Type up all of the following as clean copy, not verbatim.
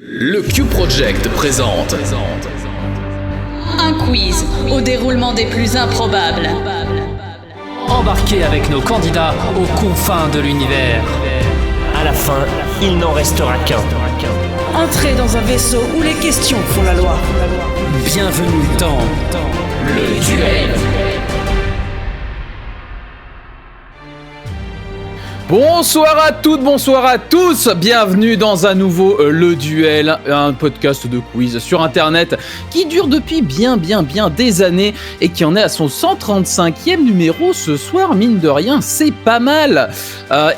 Le Q-Project présente un quiz au déroulement des plus improbables. Embarquez avec nos candidats aux confins de l'univers. À la fin, il n'en restera qu'un. Entrez dans un vaisseau où les questions font la loi. Bienvenue dans le duel. Bonsoir à toutes, bonsoir à tous, bienvenue dans un nouveau Le Duel, un podcast de quiz sur internet qui dure depuis bien des années et qui en est à son 135e numéro ce soir, mine de rien, c'est pas mal.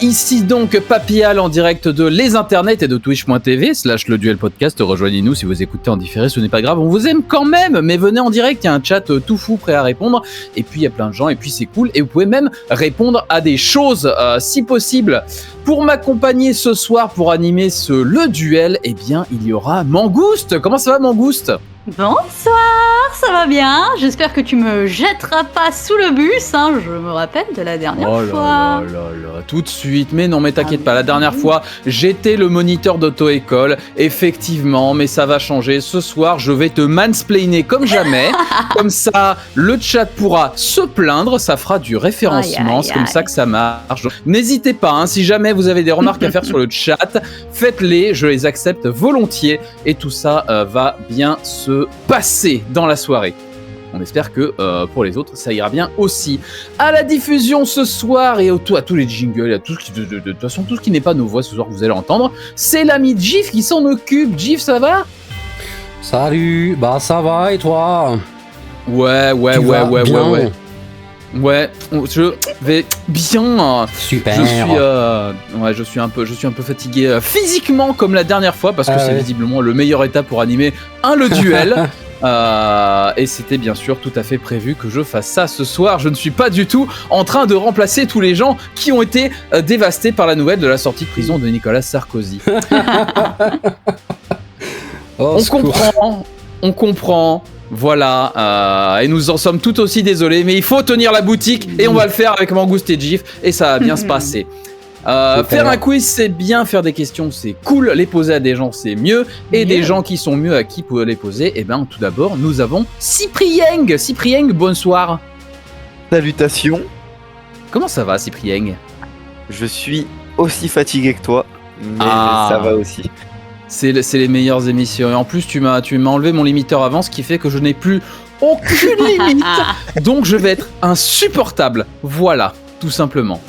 Ici donc Papillal en direct de Les Internets et de twitch.tv/Le Duel Podcast, rejoignez-nous si vous écoutez en différé, ce n'est pas grave, on vous aime quand même, mais venez en direct, il y a un chat tout fou prêt à répondre, et puis il y a plein de gens, et puis c'est cool, et vous pouvez même répondre à des choses si possible. Pour m'accompagner ce soir, pour animer Le Duel, eh bien, il y aura Mangouste. Comment ça va, Mangouste ? Bonsoir, ça va bien. J'espère que tu me jetteras pas sous le bus, hein. Je me rappelle de la dernière fois. Tout de suite. Mais non, mais t'inquiète pas, la dernière fois, j'étais le moniteur d'auto-école. Effectivement, mais ça va changer. Ce soir, je vais te mansplainer comme jamais. Comme ça, le chat pourra se plaindre. Ça fera du référencement. C'est comme ça que ça marche. N'hésitez pas, hein, si jamais vous avez des remarques à faire sur le chat, faites-les. Je les accepte volontiers. Et tout ça va bien se passer dans la soirée. On espère que pour les autres, ça ira bien aussi. À la diffusion ce soir et à tous les jingles, à tout ce qui, de toute façon, tout ce qui n'est pas nos voix ce soir que vous allez entendre, c'est l'ami Gif qui s'en occupe. Gif, ça va ? Salut, bah ça va et toi ? Ouais. Ouais, je vais bien. Super. Je suis un peu fatigué physiquement comme la dernière fois parce que c'est visiblement le meilleur état pour animer Le Duel. Et c'était bien sûr tout à fait prévu que je fasse ça ce soir. Je ne suis pas du tout en train de remplacer tous les gens qui ont été dévastés par la nouvelle de la sortie de prison de Nicolas Sarkozy. On comprend. Voilà, et nous en sommes tout aussi désolés, mais il faut tenir la boutique et on va le faire avec Mangouste et Gif et ça va bien se passer. Faire un quiz, c'est bien, faire des questions, c'est cool, les poser à des gens, c'est mieux, et des gens qui sont mieux à qui pour les poser, et bien tout d'abord, nous avons Cyprieng. Cyprieng, bonsoir. Salutations. Comment ça va, Cyprieng ? Je suis aussi fatigué que toi, mais ça va aussi. C'est les meilleures émissions. Et en plus, tu m'as enlevé mon limiteur avant, ce qui fait que je n'ai plus aucune limite. Donc, je vais être insupportable. Voilà, tout simplement.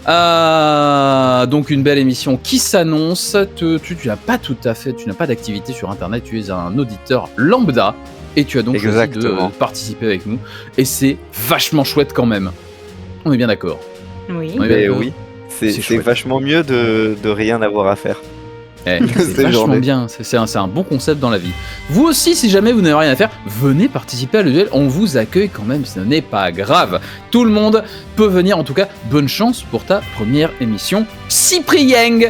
Donc, une belle émission qui s'annonce. Tu n'as pas d'activité sur Internet. Tu es un auditeur lambda. Et tu as donc choisi de participer avec nous. Et c'est vachement chouette quand même. On est bien d'accord. Oui. Oui. C'est vachement mieux de rien avoir à faire. C'est vachement bien, c'est un bon concept dans la vie. Vous aussi, si jamais vous n'avez rien à faire, venez participer à Le Duel, on vous accueille quand même, ce n'est pas grave. Tout le monde peut venir, en tout cas, bonne chance pour ta première émission. Cyprieng,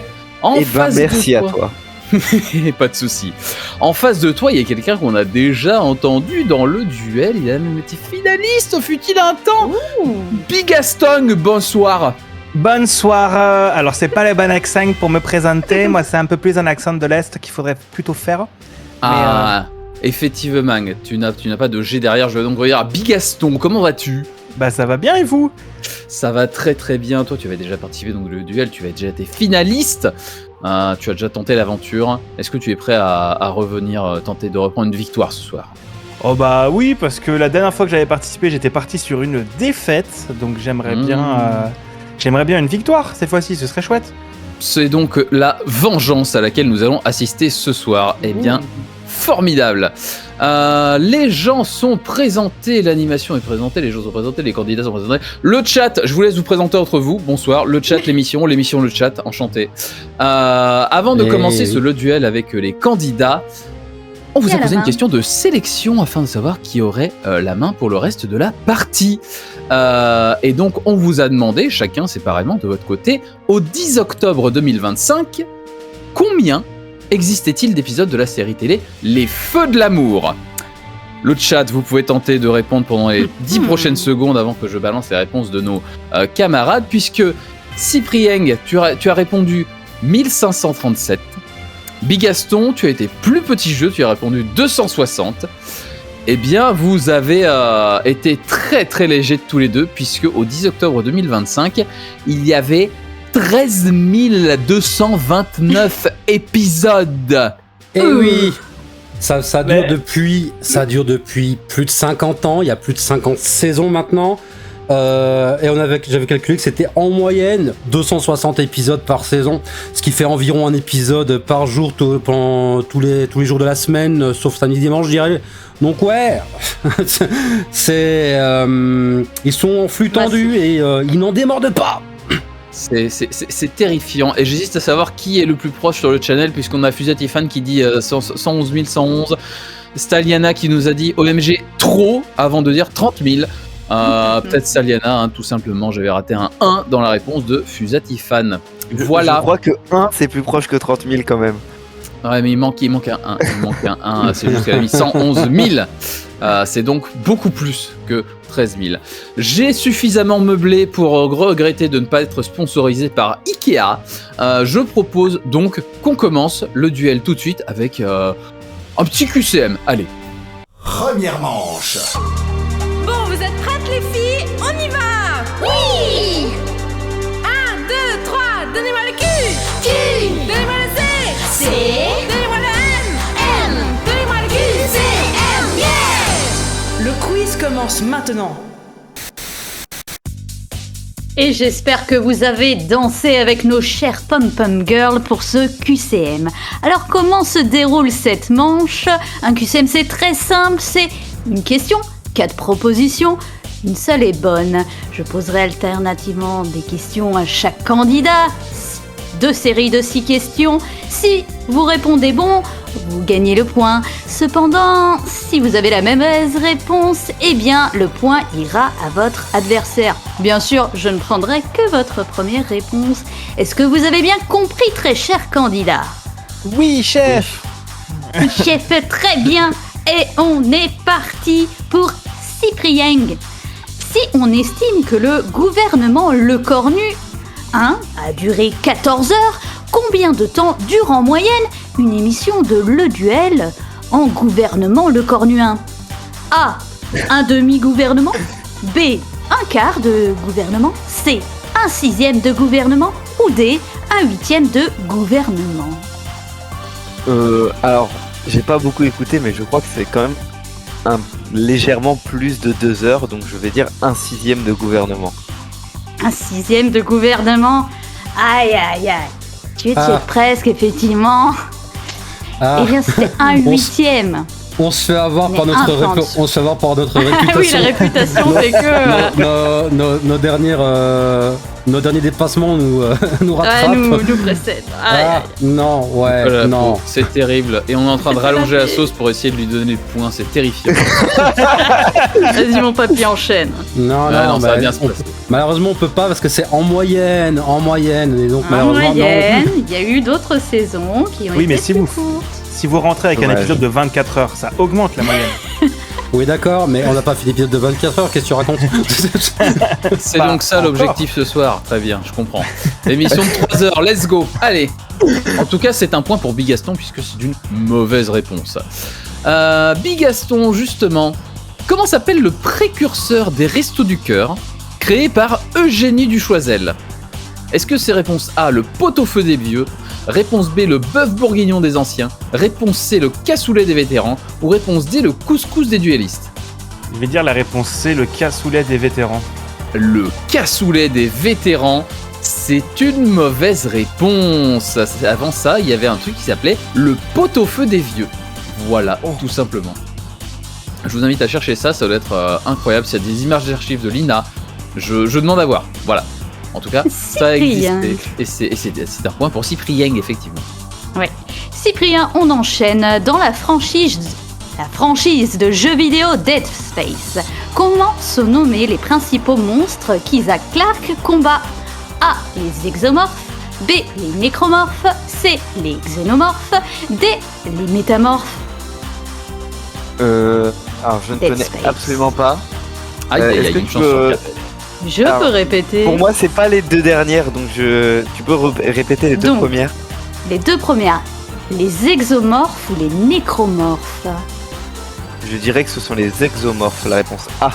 merci à toi. Pas de souci. En face de toi, il y a quelqu'un qu'on a déjà entendu dans Le Duel, il a même été finaliste, fut-il un temps. Bigaston, bonsoir. Bonsoir, alors c'est pas le bon accent pour me présenter, moi c'est un peu plus un accent de l'Est qu'il faudrait plutôt faire. Effectivement, tu n'as pas de G derrière, je vais donc regarder Bigaston, comment vas-tu ? Bah ça va bien et vous ? Ça va très très bien, toi tu avais déjà participé donc Le Duel, tu as déjà été finaliste, tu as déjà tenté l'aventure, est-ce que tu es prêt à revenir tenter de reprendre une victoire ce soir ? Oh bah oui, parce que la dernière fois que j'avais participé, j'étais parti sur une défaite, donc j'aimerais bien une victoire cette fois-ci, ce serait chouette. C'est donc la vengeance à laquelle nous allons assister ce soir. Eh bien, formidable. Les gens sont présentés, l'animation est présentée, les gens sont présentés, les candidats sont présentés. Le chat, je vous laisse vous présenter entre vous. Bonsoir, le chat, l'émission, le chat, enchanté. Avant de commencer Le Duel avec les candidats, on vous a posé une question de sélection afin de savoir qui aurait la main pour le reste de la partie. Et donc, on vous a demandé, chacun séparément de votre côté, au 10 octobre 2025, combien existait-il d'épisodes de la série télé Les Feux de l'amour ? Le chat, vous pouvez tenter de répondre pendant les 10 prochaines secondes avant que je balance les réponses de nos camarades, puisque Cyprieng, tu as répondu 1537. Bigaston, tu as été plus petit jeu, tu as répondu 260. Eh bien, vous avez été très très légers tous les deux, puisque au 10 octobre 2025, il y avait 13 229 épisodes. Et oui, ça dure depuis plus de 50 ans, il y a plus de 50 saisons maintenant. Et j'avais calculé que c'était en moyenne 260 épisodes par saison, ce qui fait environ un épisode par jour pendant tous les jours de la semaine, sauf samedi dimanche, je dirais. Donc ouais, ils sont en flux tendu et ils n'en démordent pas. C'est terrifiant, et j'hésite à savoir qui est le plus proche sur le channel, puisqu'on a Fusatifan qui dit 111 111, Staliana qui nous a dit OMG trop avant de dire 30 000. Peut-être Staliana, hein, tout simplement, j'avais raté un 1 dans la réponse de Fusatifan. Voilà. Je crois que 1 c'est plus proche que 30 000 quand même. Ouais, mais il manque un 1, c'est juste qu'elle a mis 111 000. C'est donc beaucoup plus que 13 000. J'ai suffisamment meublé pour regretter de ne pas être sponsorisé par Ikea. Je propose donc qu'on commence le duel tout de suite avec un petit QCM. Allez. Première manche. Bon, vous êtes prêtes les filles? On y va! Oui! 1, 2, 3, donnez-moi le Q! Q! Donnez-moi le C! C! Donnez-moi le M! Donnez-moi le Q! C! M! Yeah! Le quiz commence maintenant. Et j'espère que vous avez dansé avec nos chers pom-pom girls pour ce QCM. Alors comment se déroule cette manche? Un QCM c'est très simple, c'est une question, 4 propositions, une seule est bonne. Je poserai alternativement des questions à chaque candidat. 2 séries de 6 questions. Si vous répondez bon, vous gagnez le point. Cependant, si vous avez la mauvaise réponse, eh bien, le point ira à votre adversaire. Bien sûr, je ne prendrai que votre première réponse. Est-ce que vous avez bien compris, très cher candidat? Oui, chef. Chef, très bien. Et on est parti pour Cyprien. Si on estime que le gouvernement Lecornu a duré 14 heures, combien de temps dure en moyenne une émission de Le Duel en gouvernement Lecornu 1? A. Un demi-gouvernement. B. Un quart de gouvernement. C. Un 6e de gouvernement. Ou D. Un 8e de gouvernement. Alors, j'ai pas beaucoup écouté, mais je crois que c'est quand même légèrement plus de 2 heures, donc je vais dire un 6e de gouvernement. Un 6e de gouvernement. Aïe aïe aïe. Tu es presque, effectivement. Eh bien, c'était un 8e. On se fait avoir par notre réputation. Oui, la réputation fait que nos derniers dépassements nous rattrapent. Nous précèdent. Non. Bon, c'est terrible. Et on est en train de rallonger la sauce pour essayer de lui donner le point. C'est terrifiant. Vas-y, mon papy, enchaîne. Non, ça va bien se passer. Malheureusement, on peut pas parce que c'est en moyenne. Et donc, malheureusement, moyenne, il y a eu d'autres saisons qui ont été plus courtes. Si vous rentrez avec un épisode de 24 heures, ça augmente la moyenne. Oui, d'accord, mais on n'a pas fait d'épisode de 24 heures, qu'est-ce que tu racontes? C'est donc ça l'objectif ce soir. Très bien, je comprends. Émission de 3 heures, let's go. Allez. En tout cas, c'est un point pour Bigaston puisque c'est une mauvaise réponse. Bigaston, justement, comment s'appelle le précurseur des Restos du Cœur créé par Eugénie Duchoisel? Est-ce que c'est réponse A, le pot-au-feu des vieux? Réponse B, le bœuf bourguignon des anciens? Réponse C, le cassoulet des vétérans? Ou réponse D, le couscous des duellistes? Je vais dire la réponse C, le cassoulet des vétérans. Le cassoulet des vétérans, c'est une mauvaise réponse. Avant ça, il y avait un truc qui s'appelait le pot-au-feu des vieux. Voilà, tout simplement. Je vous invite à chercher ça, ça doit être incroyable. S'il y a des images d'archives de l'INA, je demande à voir. Voilà. En tout cas, ça a existé. Et c'est un point pour Cyprien, effectivement. Ouais. Cyprien, on enchaîne dans la franchise de jeux vidéo Dead Space. Comment sont nommés les principaux monstres qu'Isaac Clarke combat? A. Les exomorphes. B. Les nécromorphes. C. Les xénomorphes. D. Les métamorphes. Alors, je ne connais absolument pas. Il y a une chance sur 4. Je peux répéter. Pour moi, c'est pas les 2 dernières, donc tu peux répéter les 2 premières. Les 2 premières. les exomorphes ou les nécromorphes? Je dirais que ce sont les exomorphes, la réponse A.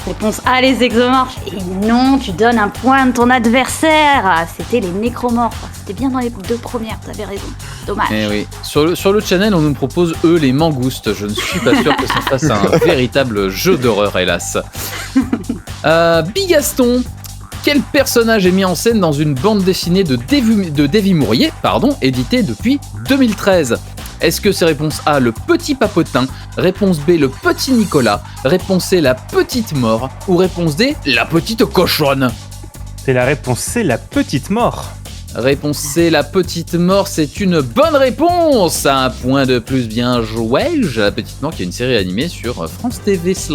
Réponse A, les exomorphes. Et non, tu donnes un point de ton adversaire. Ah, c'était les nécromorphes. C'était bien dans les 2 premières, t'avais raison. Dommage. Eh oui. Sur le channel, on nous propose, eux, les mangoustes. Je ne suis pas sûr que ça fasse un véritable jeu d'horreur, hélas. Bigaston. Quel personnage est mis en scène dans une bande dessinée de Davy Mourier, éditée depuis 2013? Est-ce que c'est réponse A, le petit papotin, réponse B, le petit Nicolas, réponse C, la petite mort, ou réponse D, la petite cochonne? C'est la réponse C, la petite mort. Réponse C, la petite mort, c'est une bonne réponse. Un point de plus, bien joué. La petite mort qui est une série animée sur France TV /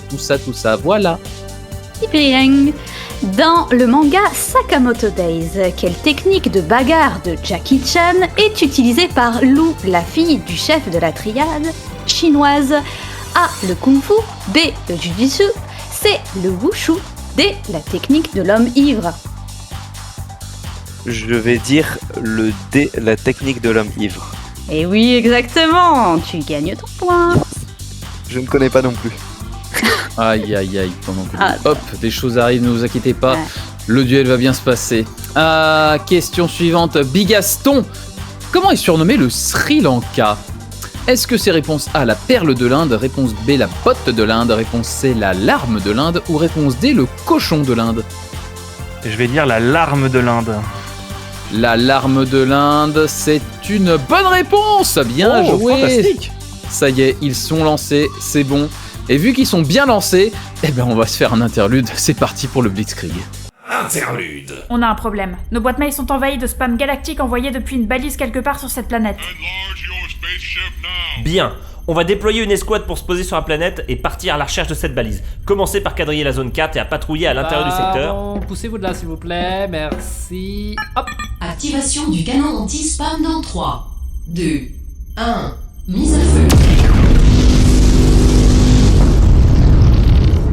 tout ça, voilà. Bien. Dans le manga Sakamoto Days, quelle technique de bagarre de Jackie Chan est utilisée par Lou, la fille du chef de la triade chinoise? A. Le kung-fu, B. Le jujutsu, C. Le wushu, D. La technique de l'homme ivre. Je vais dire le D, la technique de l'homme ivre. Et oui, exactement, tu gagnes ton point. Je ne connais pas non plus. Aïe, pendant que des choses arrivent, ne vous inquiétez pas, ouais. Le duel va bien se passer. Question suivante, Bigaston. Comment est surnommé le Sri Lanka? Est-ce que c'est réponse A, la perle de l'Inde, réponse B, la botte de l'Inde, réponse C, la larme de l'Inde, ou réponse D, le cochon de l'Inde? Je vais dire la larme de l'Inde. La larme de l'Inde, c'est une bonne réponse. Bien joué. Fantastique. Ça y est, ils sont lancés, c'est bon. Et vu qu'ils sont bien lancés, on va se faire un interlude. C'est parti pour le Blitzkrieg. Interlude. On a un problème. Nos boîtes mail sont envahies de spam galactique envoyé depuis une balise quelque part sur cette planète. Bien. On va déployer une escouade pour se poser sur la planète et partir à la recherche de cette balise. Commencez par quadriller la zone 4 et à patrouiller à l'intérieur du secteur. Poussez-vous de là s'il vous plaît, merci. Hop. Activation du canon anti-spam dans 3, 2, 1, mise à feu.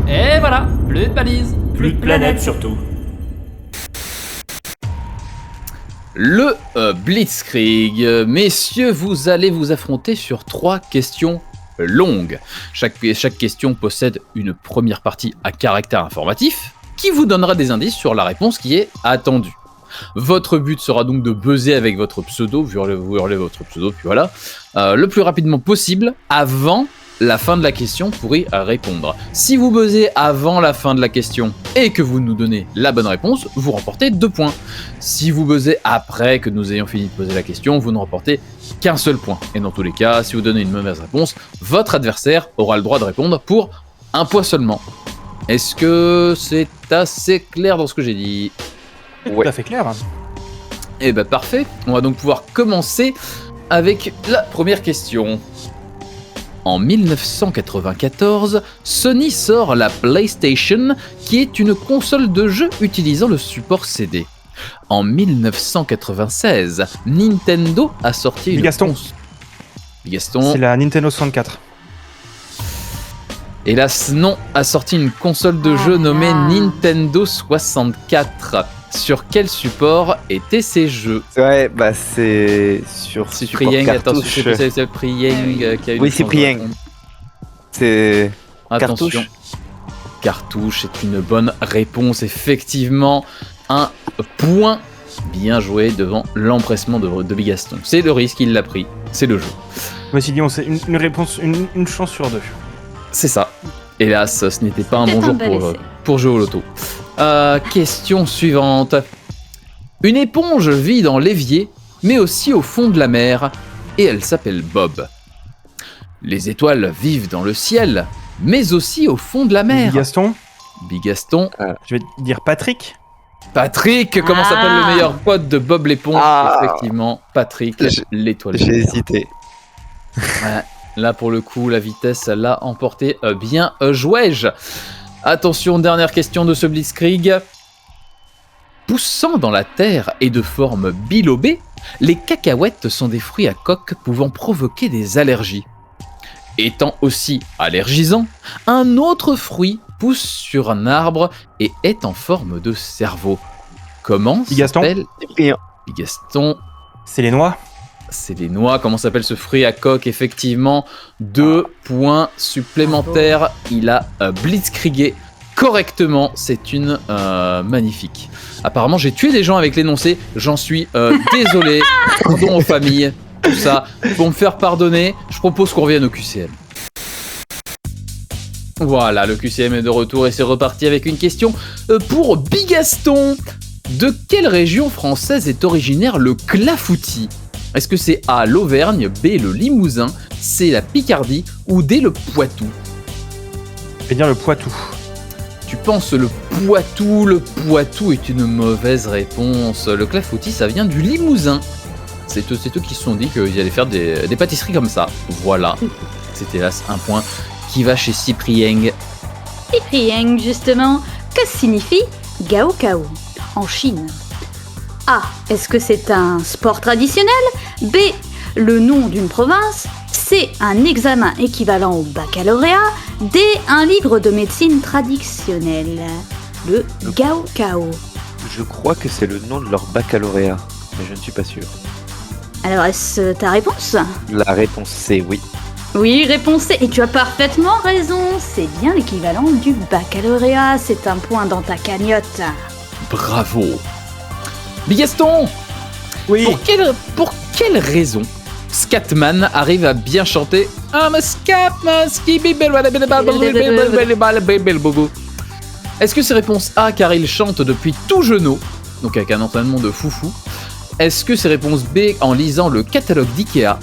Et voilà, plus de balises. Plus de planètes surtout. Le Blitzkrieg. Messieurs, vous allez vous affronter sur 3 questions longues. Chaque question possède une première partie à caractère informatif qui vous donnera des indices sur la réponse qui est attendue. Votre but sera donc de buzzer avec votre pseudo, vous hurlez votre pseudo, puis voilà, le plus rapidement possible avant la fin de la question pour y répondre. Si vous buzzez avant la fin de la question et que vous nous donnez la bonne réponse, vous remportez 2 points. Si vous buzzez après que nous ayons fini de poser la question, vous ne remportez qu'un seul point. Et dans tous les cas, si vous donnez une mauvaise réponse, votre adversaire aura le droit de répondre pour 1 point seulement. Est-ce que c'est assez clair dans ce que j'ai dit? Ouais. Tout à fait clair. Eh ben parfait, on va donc pouvoir commencer avec la première question. En 1994, Sony sort la PlayStation, qui est une console de jeu utilisant le support CD. En 1996, Nintendo a sorti une Bigaston. Bigaston. C'est la Nintendo 64. Hélas non, a sorti une console de jeu nommée Nintendo 64. Sur quel support étaient ces jeux? Ouais, bah c'est sur support Prieng, cartouche. attention, c'est Prieng qui a eu Oui, c'est Prieng. C'est attention. cartouche. Cartouche est une bonne réponse, effectivement. 1 point. Bien joué devant l'empressement de Bigaston. C'est le risque, il l'a pris. C'est le jeu. Je me suis dit, c'est une réponse, une chance sur 2. C'est ça. Hélas, ce n'était pas un bon jour pour jouer au loto. Question suivante. Une éponge vit dans l'évier, mais aussi au fond de la mer, et elle s'appelle Bob. Les étoiles vivent dans le ciel, mais aussi au fond de la mer. Bigaston. Je vais dire Patrick. Patrick, comment s'appelle le meilleur pote de Bob l'éponge? Effectivement, Patrick, l'étoile. J'ai hésité. Ouais, là, pour le coup, la vitesse l'a emporté. Bien joué-je. Attention, dernière question de ce Blitzkrieg. Poussant dans la terre et de forme bilobée, les cacahuètes sont des fruits à coque pouvant provoquer des allergies. Étant aussi allergisant, un autre fruit pousse sur un arbre et est en forme de cerveau. Comment s'appelle? Bigaston. Bigaston. C'est les noix. c'est les noix. Comment s'appelle ce fruit à coque? Effectivement, 2 points supplémentaires. Il a blitzkriegé correctement. C'est une magnifique. Apparemment, j'ai tué des gens avec l'énoncé. J'en suis désolé. Pardon aux familles. Tout ça. Pour me faire pardonner, je propose qu'on revienne au QCM. Voilà, le QCM est de retour et c'est reparti avec une question pour Bigaston. De quelle région française est originaire le clafoutis? Est-ce que c'est A, l'Auvergne, B, le Limousin, C, la Picardie ou D, le Poitou? Je vais dire le Poitou. Tu penses le Poitou? Le Poitou est une mauvaise réponse. Le clafoutis, ça vient du Limousin. C'est eux qui se sont dit qu'ils allaient faire des pâtisseries comme ça. Voilà. C'est hélas un point qui va chez Cyprien. Cyprien, justement, que signifie Gao Cao en Chine? A. Est-ce que c'est un sport traditionnel? B. Le nom d'une province? C. Un examen équivalent au baccalauréat? D. Un livre de médecine traditionnelle? Le Gao Cao. Je crois que c'est le nom de leur baccalauréat, mais je ne suis pas sûr. Alors, est-ce ta réponse? La réponse c'est oui. Oui, réponse C. Et tu as parfaitement raison. C'est bien l'équivalent du baccalauréat. C'est un point dans ta cagnotte. Bravo. Bigaston. Oui. Pour quelle raison Scatman arrive à bien chanter I'm a Scatman, Est-ce que c'est réponse A car il chante depuis tout jeune, donc avec un entraînement de foufou? Est-ce que c'est réponse B en lisant le catalogue d'Ikea?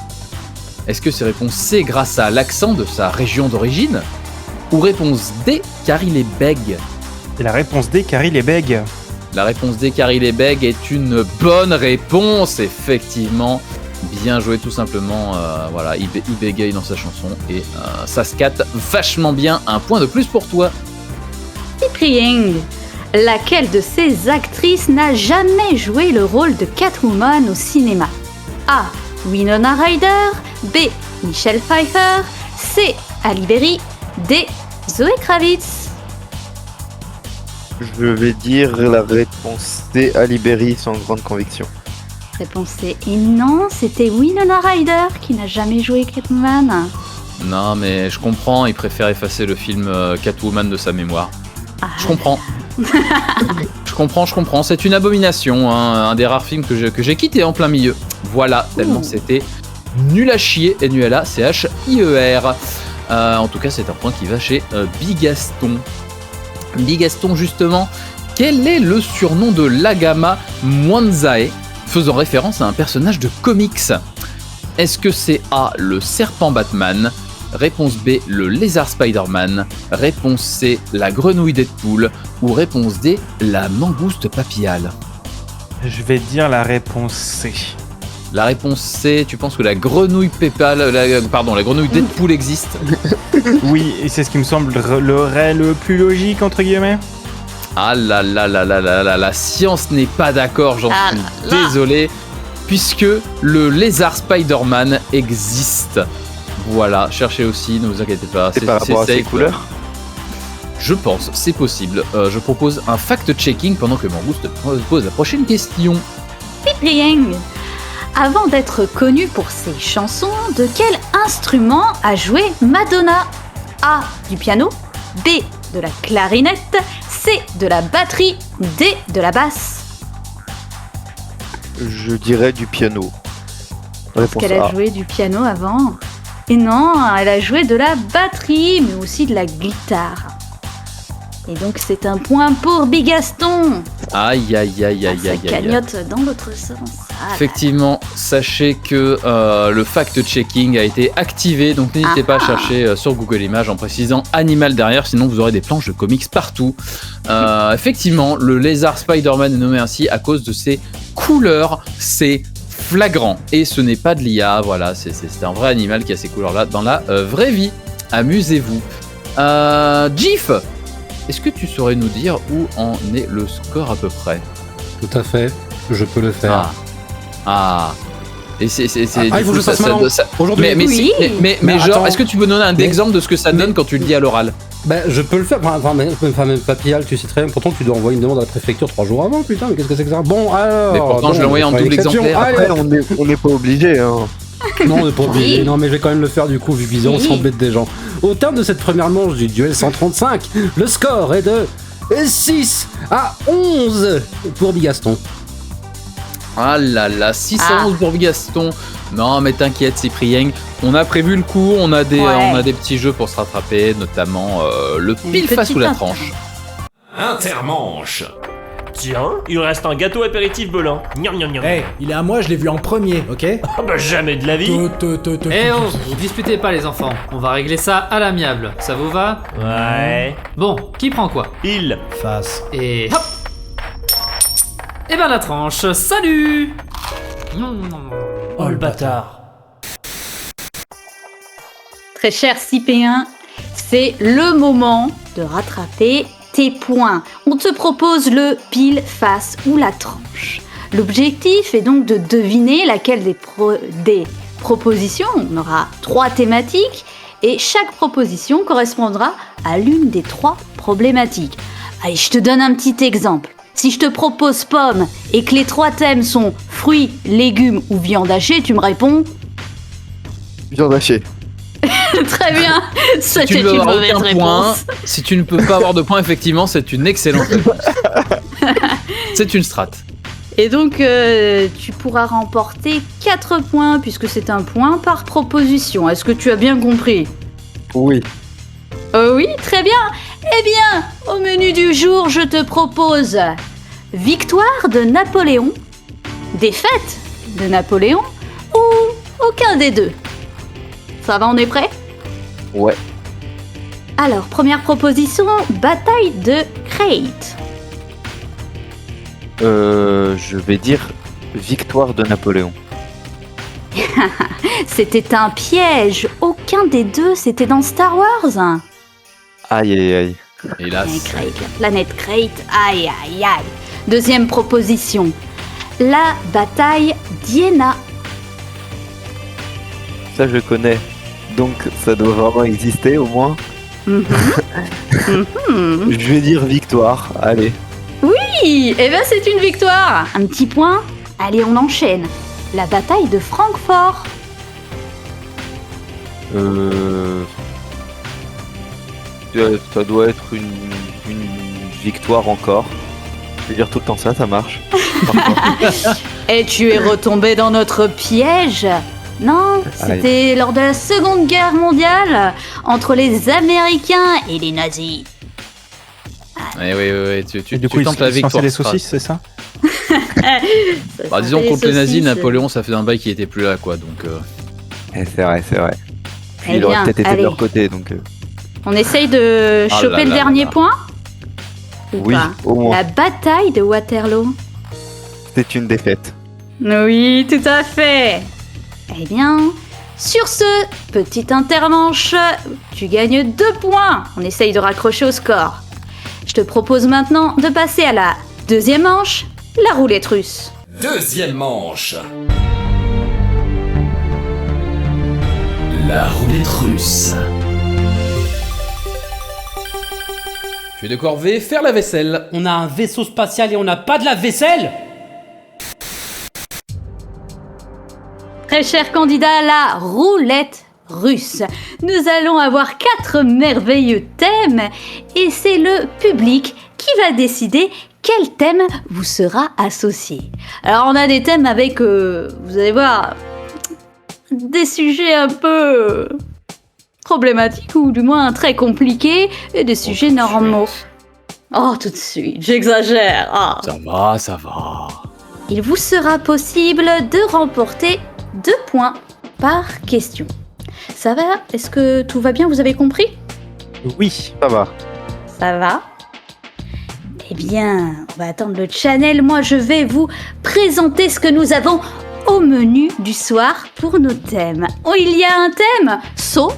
Est-ce que c'est réponse C grâce à l'accent de sa région d'origine? Ou réponse D car il est bègue? Et la réponse D car il est bègue. La réponse D car il est bègue est une bonne réponse, effectivement. Bien joué tout simplement, voilà, il bégaye dans sa chanson et ça scatte vachement bien, un point de plus pour toi. Cyprien, laquelle de ces actrices n'a jamais joué le rôle de Catwoman au cinéma? A. Winona Ryder, B. Michelle Pfeiffer, C. Halle Berry, D. Zoé Kravitz. Je vais dire la réponse C, Halle Berry, sans grande conviction. Réponse C. Et non, c'était Winona Ryder qui n'a jamais joué Catwoman. Non mais je comprends, il préfère effacer le film Catwoman de sa mémoire. Je comprends. Je comprends, c'est une abomination, hein, un des rares films que j'ai quitté en plein milieu. Voilà, tellement c'était nul à chier, N-U-L-A-C-H-I-E-R. En tout cas, c'est un point qui va chez Bigaston. Bigaston, justement, quel est le surnom de Lagama Mwanzae, faisant référence à un personnage de comics? Est-ce que c'est A, le serpent Batman? Réponse B, le lézard Spider-Man. Réponse C, la grenouille Deadpool. Ou réponse D, la mangouste papillale. Je vais dire la réponse C. La réponse C, tu penses que la grenouille la grenouille Deadpool existe? Oui, et c'est ce qui me semble le plus logique, entre guillemets. Ah là là là là là là, la science n'est pas d'accord, j'en suis désolé. Puisque le lézard Spider-Man existe. Voilà, cherchez aussi, ne vous inquiétez pas. C'est par rapport à ses couleurs? Je pense, c'est possible. Je propose un fact-checking pendant que Mangouste pose la prochaine question. Cyprien, avant d'être connu pour ses chansons, de quel instrument a joué Madonna? A. Du piano, B. De la clarinette, C. De la batterie, D. De la basse. Je dirais du piano. Parce qu'elle a joué du piano avant. Et non, elle a joué de la batterie, mais aussi de la guitare. Et donc c'est un point pour Bigaston. Aïe aïe aïe aïe aïe aïe. Ça cagnotte dans l'autre sens. Effectivement, sachez que le fact-checking a été activé, donc n'hésitez pas à chercher sur Google Images en précisant animal derrière, sinon vous aurez des planches de comics partout. Effectivement, le lézard Spider-Man est nommé ainsi à cause de ses couleurs, c'est flagrant. Et ce n'est pas de l'IA, voilà, c'est un vrai animal qui a ces couleurs-là dans la vraie vie. Amusez-vous. Gif, est-ce que tu saurais nous dire où en est le score à peu près? Tout à fait, je peux le faire. Et c'est il faut que je fasse maintenant. Aujourd'hui. Mais genre, attends. est-ce que tu peux donner un exemple de ce que ça donne quand tu le dis à l'oral? Je peux le faire. Même Papillal, tu sais très bien. Pourtant, tu dois envoyer une demande à la préfecture 3 jours avant. Putain, mais qu'est-ce que c'est que ça? Bon, alors. Mais pourtant, je l'ai envoyé en double exemplaire. Après, on n'est pas obligé. Hein. Non, on n'est pas obligé. Non, mais je vais quand même le faire du coup, vu qu'ils ont s'embête des gens. Au terme de cette première manche du duel 135, le score est de 6-11 pour Bigaston. Ah là là, 611 pour Bigaston. Non, mais t'inquiète, Cyprien. On a prévu le coup, on a des petits jeux pour se rattraper, notamment le pile face ou la tranche. Intermanche. Tiens, il reste un gâteau apéritif Belin. Gnam gnam gnam. Hey, il est à moi, je l'ai vu en premier, ok? Ah bah jamais de la vie. Eh oh, vous disputez pas les enfants. On va régler ça à l'amiable. Ça vous va? Ouais. Bon, qui prend quoi? Il. Face. Et hop. Et ben la tranche, salut. Oh le bâtard. Très cher Cypéen, c'est le moment de rattraper tes points. On te propose le pile, face ou la tranche. L'objectif est donc de deviner laquelle des propositions. On aura 3 thématiques et chaque proposition correspondra à l'une des 3 problématiques. Allez, je te donne un petit exemple. Si je te propose pomme et que les 3 thèmes sont fruits, légumes ou viande hachée, tu me réponds Viande hachée. Très bien, Si tu ne veux avoir aucun point, si tu ne peux pas avoir de points, effectivement, c'est une excellente réponse. C'est une strat. Et donc, tu pourras remporter 4 points, puisque c'est un point par proposition. Est-ce que tu as bien compris? Oui. Oui, très bien. Eh bien, au menu du jour, je te propose victoire de Napoléon, défaite de Napoléon, ou aucun des deux. Ça va, on est prêt? Ouais. Alors, première proposition, bataille de Crète. Je vais dire victoire de Napoléon. C'était un piège. Aucun des deux, c'était dans Star Wars. Aïe aïe aïe. Hélas. La planète Crète, aïe aïe aïe. Deuxième proposition, la bataille d'Iéna. Ça je connais. Donc ça doit vraiment exister au moins. Je vais dire victoire. Allez. Oui, eh ben c'est une victoire. Un petit point. Allez, on enchaîne. La bataille de Francfort. Ça doit être une victoire encore. Je vais dire tout le temps ça marche. Et tu es retombé dans notre piège. Non, c'était lors de la Seconde Guerre mondiale entre les Américains et les nazis. Oui, tu tentes la ils victoire. les saucisses, c'est ça? Disons contre les nazis, Napoléon, ça fait un bail qu'il était plus là, quoi. Donc. C'est vrai. Puis il aurait peut-être été de leur côté, donc. On essaye de choper le dernier point? Oui, au moins. La bataille de Waterloo. C'est une défaite. Oui, tout à fait. Eh bien, sur ce, petite intermanche, tu gagnes 2 points. On essaye de raccrocher au score. Je te propose maintenant de passer à la deuxième manche, la roulette russe. Deuxième manche. La roulette russe. Tu es de corvée, faire la vaisselle. On a un vaisseau spatial et on n'a pas de la vaisselle? Très cher candidat, la roulette russe. Nous allons avoir 4 merveilleux thèmes et c'est le public qui va décider quel thème vous sera associé. Alors on a des thèmes avec, vous allez voir, des sujets un peu problématiques ou du moins très compliqués et des sujets normaux. Oh, tout de suite, j'exagère. Oh. Ça va. Il vous sera possible de remporter 2 points par question. Ça va? Est-ce que tout va bien? Vous avez compris? Oui, ça va. Ça va? Eh bien, on va attendre le channel. Moi, je vais vous présenter ce que nous avons au menu du soir pour nos thèmes. Oh, il y a un thème saut.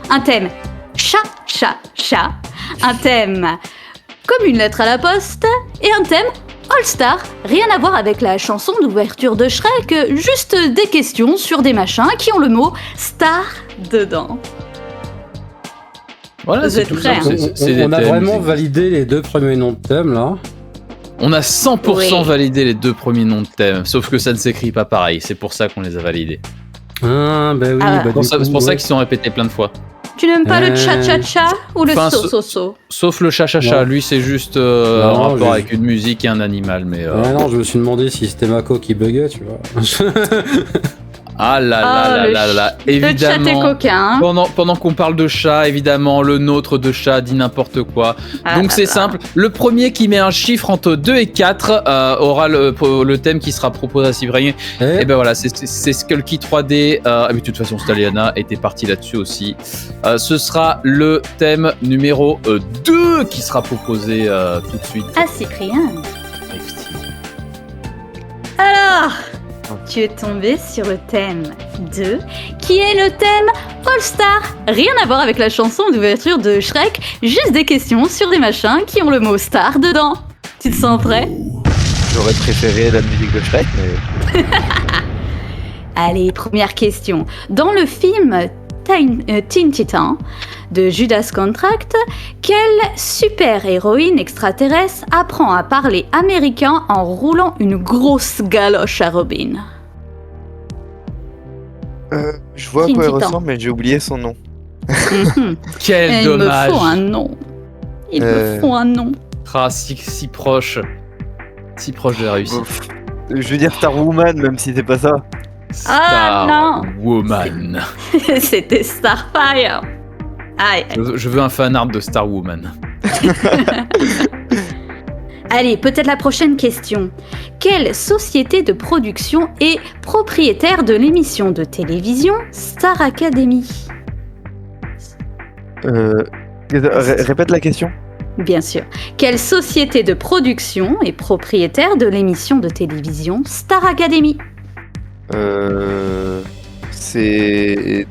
Un thème chat. Un thème comme une lettre à la poste. Et un thème All Star, rien à voir avec la chanson d'ouverture de Shrek, juste des questions sur des machins qui ont le mot star dedans. Voilà, Vous c'est êtes tout prêts, ça. hein. On a vraiment validé les 2 premiers noms de thèmes là. On a 100% Oui. validé les 2 premiers noms de thèmes, sauf que ça ne s'écrit pas pareil, c'est pour ça qu'on les a validés. Ah, bah oui, Ah. bah C'est pour ça qu'ils sont répétés plein de fois. Tu n'aimes pas le cha-cha-cha ou le Enfin, so-so-so? Sauf le cha-cha-cha, Non. lui c'est juste Non, un rapport je- avec une musique et un animal, mais... Ouais, non, je me suis demandé si c'était Mako qui buguait, tu vois. Ah là Ah, là le là là là, Le chat est évidemment... coquin. Hein. Pendant qu'on parle de chat, évidemment, le nôtre de chat dit n'importe quoi. Ah Donc là c'est là. simple, le premier qui met un chiffre entre 2 et 4 aura le thème qui sera proposé à Cyprien. Et ben voilà, c'est Skulky 3D. Mais de toute façon, Staliana était parti là-dessus aussi. Ce sera le thème numéro 2 qui sera proposé tout de suite. Ah, Cyprien. Alors, tu es tombé sur le thème 2, qui est le thème All Star. Rien à voir avec la chanson d'ouverture de Shrek, juste des questions sur des machins qui ont le mot star dedans. Tu te sens prêt? J'aurais préféré la musique de Shrek, mais... Allez, première question. Dans le film Teen Titan de Judas Contract, quelle super-héroïne extraterrestre apprend à parler américain en roulant une grosse galoche à Robin? Je vois à Teen quoi elle Titan. ressemble, mais j'ai oublié son nom. Quel Et dommage. Il me faut un nom. Il me faut un nom. Ah, si proche. Si proche de la réussite. Je veux dire Star Woman, même si c'est pas ça. Ah non. Woman. C'était Starfire. Aïe. Je veux un fan art de Star Woman. Allez, peut-être la prochaine question. Quelle société de production est propriétaire de l'émission de télévision Star Academy? Répète la question. Bien sûr. Quelle société de production est propriétaire de l'émission de télévision Star Academy? C'est...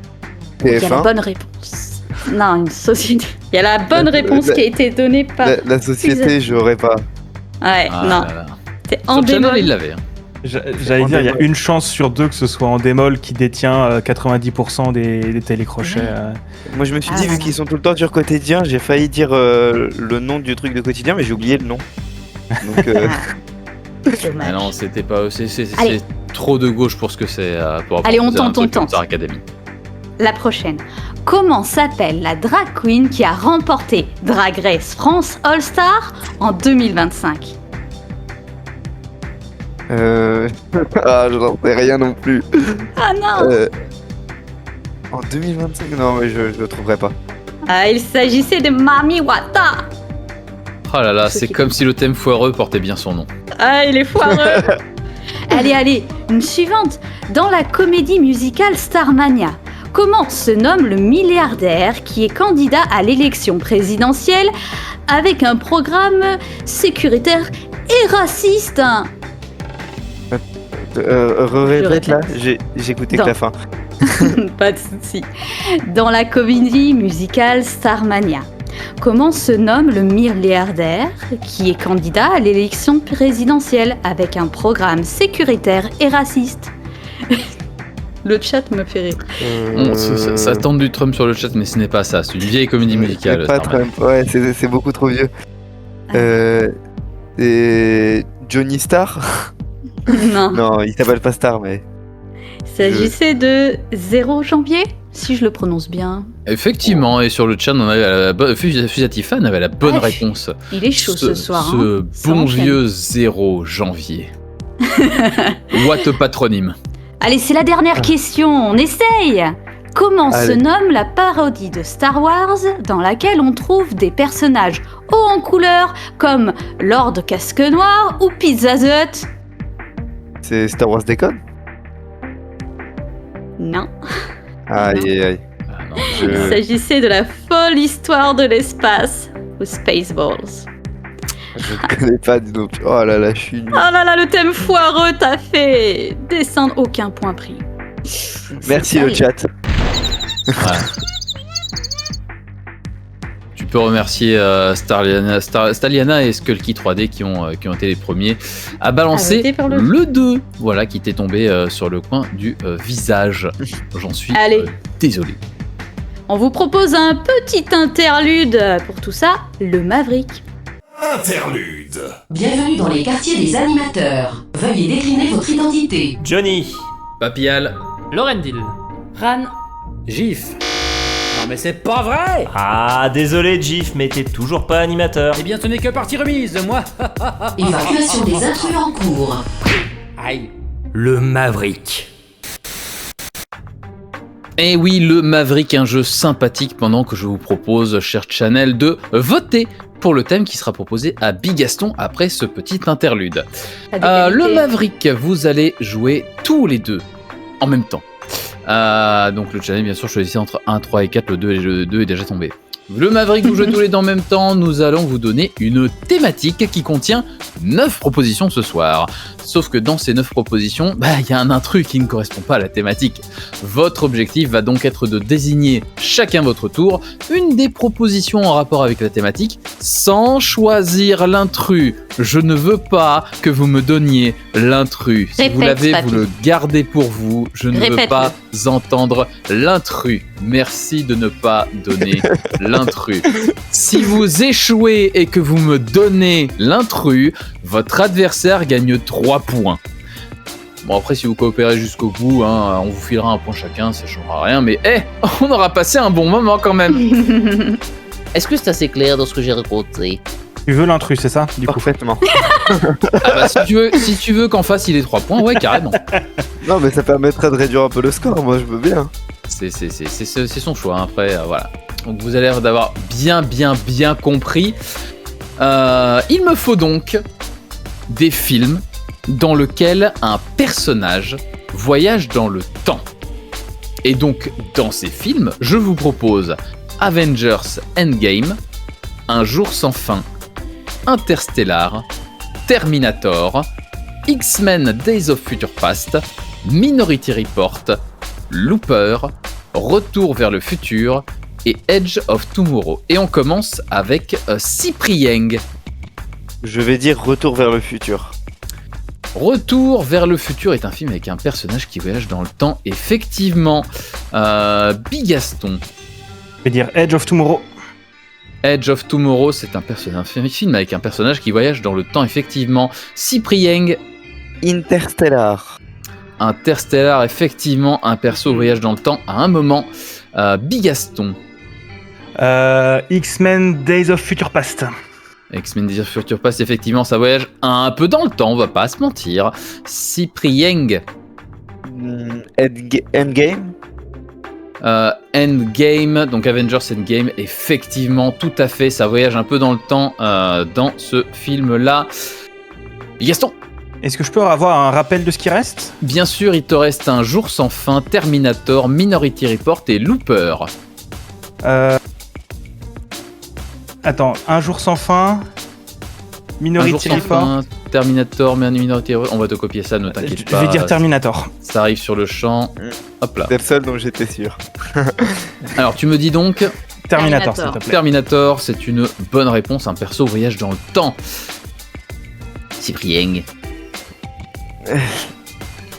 Il y a la TF1. bonne réponse. Non, une société. Il y a la bonne réponse qui a été donnée par... La société, j'aurais pas. Ouais, Ah non. là là. C'est en Sur le channel, bémol. il l'avait. hein. J'allais dire, il y a une chance sur 2 que ce soit en démol qui détient 90% des télécrochets. Moi, je me suis Ah dit, là vu là. qu'ils sont tout le temps sur quotidien, j'ai failli dire le nom du truc de quotidien, mais j'ai oublié le nom. Donc, Ah non, c'était pas. C'est Allez. trop de gauche pour ce que c'est. Pour Allez, on proposer un tente, on truc comme tente. Star Academy. La prochaine. Comment s'appelle la drag queen qui a remporté Drag Race France All Star en 2025? ah, je n'en sais rien non plus. Ah non. En 2025, non, mais je le trouverai pas. Ah, il s'agissait de Mami Wata. Oh là là, c'est comme si le thème foireux portait bien son nom. Ah, il est foireux. Allez, une suivante. Dans la comédie musicale Starmania, comment se nomme le milliardaire qui est candidat à l'élection présidentielle avec un programme sécuritaire et raciste? Répète là, j'ai écouté que Non. la fin. Pas de souci. Dans la comédie musicale Starmania, comment se nomme le milliardaire qui est candidat à l'élection présidentielle avec un programme sécuritaire et raciste? Le chat me fait rire. Ça tente du Trump sur le chat, mais ce n'est pas ça. C'est une vieille comédie musicale. C'est pas Starman. Trump, ouais, c'est beaucoup trop vieux. Et Johnny Star. Non. Non, il s'appelle pas Star, mais... Il s'agissait de 0 janvier, si je le prononce bien. Effectivement, et sur le chat, on avait Fusatifan avait la bonne Ouais. réponse. Il est chaud ce soir. Ce hein. Ça bon enchaîne. vieux 0 janvier. What a patronyme. Allez, c'est la dernière question, on essaye. Comment se Allez. nomme la parodie de Star Wars dans laquelle on trouve des personnages hauts en couleur comme Lord Casque Noir ou Pizza the Hut? C'est Star Wars Déconne. Non. Aïe, aïe. Il s'agissait de la folle histoire de l'espace ou Spaceballs. Je ne connais pas, dis donc. Oh là là, je suis nul. Oh là là, le thème foireux t'a fait descendre, aucun point pris. Merci le Allez. chat. peut remercier Staliana et Skulky 3D qui ont été les premiers à balancer Arrêtez par le- le 2. Voilà, qui t'est tombé sur le coin du visage. J'en suis Allez. désolé. On vous propose un petit interlude pour tout ça, le Maverick. Interlude. Bienvenue dans les quartiers des animateurs. Veuillez décliner votre identité. Johnny. Papial. Lorendil. Ran. Gif. Non mais c'est pas vrai. Ah, désolé Gif, mais t'es toujours pas animateur. Eh bien ce n'est que partie remise, moi. Évacuation des intrus en cours. Aïe. Le Maverick. Et oui, le Maverick, un jeu sympathique pendant que je vous propose, cher channel, de voter pour le thème qui sera proposé à Bigaston après ce petit interlude. Le Maverick, vous allez jouer tous les deux en même temps. Donc le channel, bien sûr, choisissez entre 1, 3 et 4, le 2 est déjà tombé. Le Maverick, vous jouez tous les deux en même temps, nous allons vous donner une thématique qui contient 9 propositions ce soir. Sauf que dans ces 9 propositions, il y a un intrus qui ne correspond pas à la thématique. Votre objectif va donc être de désigner chacun votre tour une des propositions en rapport avec la thématique sans choisir l'intrus. Je ne veux pas que vous me donniez l'intrus. Si vous Répète, l'avez, papy. vous le gardez pour vous. Je ne veux Répète-le. pas entendre l'intrus. Merci de ne pas donner l'intrus. Si vous échouez et que vous me donnez l'intrus, votre adversaire gagne 3 points. Bon, après, si vous coopérez jusqu'au bout, on vous filera un point chacun, ça changera rien, mais on aura passé un bon moment quand même. Est-ce que c'est assez clair dans ce que j'ai raconté? Tu veux l'intrus, c'est ça, du coup? Parfaitement. Si tu veux qu'en face il ait 3 points, ouais, carrément. Non, mais ça permettrait de réduire un peu le score, moi je veux bien. C'est son choix, après, voilà. Donc vous allez d'avoir bien compris. Il me faut donc des films dans lesquels un personnage voyage dans le temps. Et donc, dans ces films, je vous propose Avengers Endgame, Un jour sans fin, Interstellar, Terminator, X-Men Days of Future Past, Minority Report, Looper, Retour vers le futur et Edge of Tomorrow. Et on commence avec Cyprien. Je vais dire Retour vers le futur. Retour vers le futur est un film avec un personnage qui voyage dans le temps, effectivement. Bigaston. Je vais dire Edge of Tomorrow. Edge of Tomorrow, c'est un film avec un personnage qui voyage dans le temps, effectivement. Cyprien. Interstellar. Interstellar, effectivement, un perso voyage dans le temps à un moment. Bigaston. X-Men Days of Future Past. X-Men Days of Future Past, effectivement, ça voyage un peu dans le temps, on va pas se mentir. Cyprien. Endgame. Endgame, donc Avengers Endgame, effectivement, tout à fait, ça voyage un peu dans le temps dans ce film-là. Gaston. Est-ce que je peux avoir un rappel de ce qui reste? Bien sûr, il te reste Un jour sans fin, Terminator, Minority Report et Looper. Attends, Un jour sans fin, Minority Report. Terminator, Minority Report. On va te copier ça, ne t'inquiète pas. Je vais dire Terminator. Ça arrive sur le champ. Hop là. C'est le seul dont j'étais sûr. Alors, tu me dis donc Terminator, s'il te plaît. Terminator, c'est une bonne réponse. Un perso voyage dans le temps. Cyprien.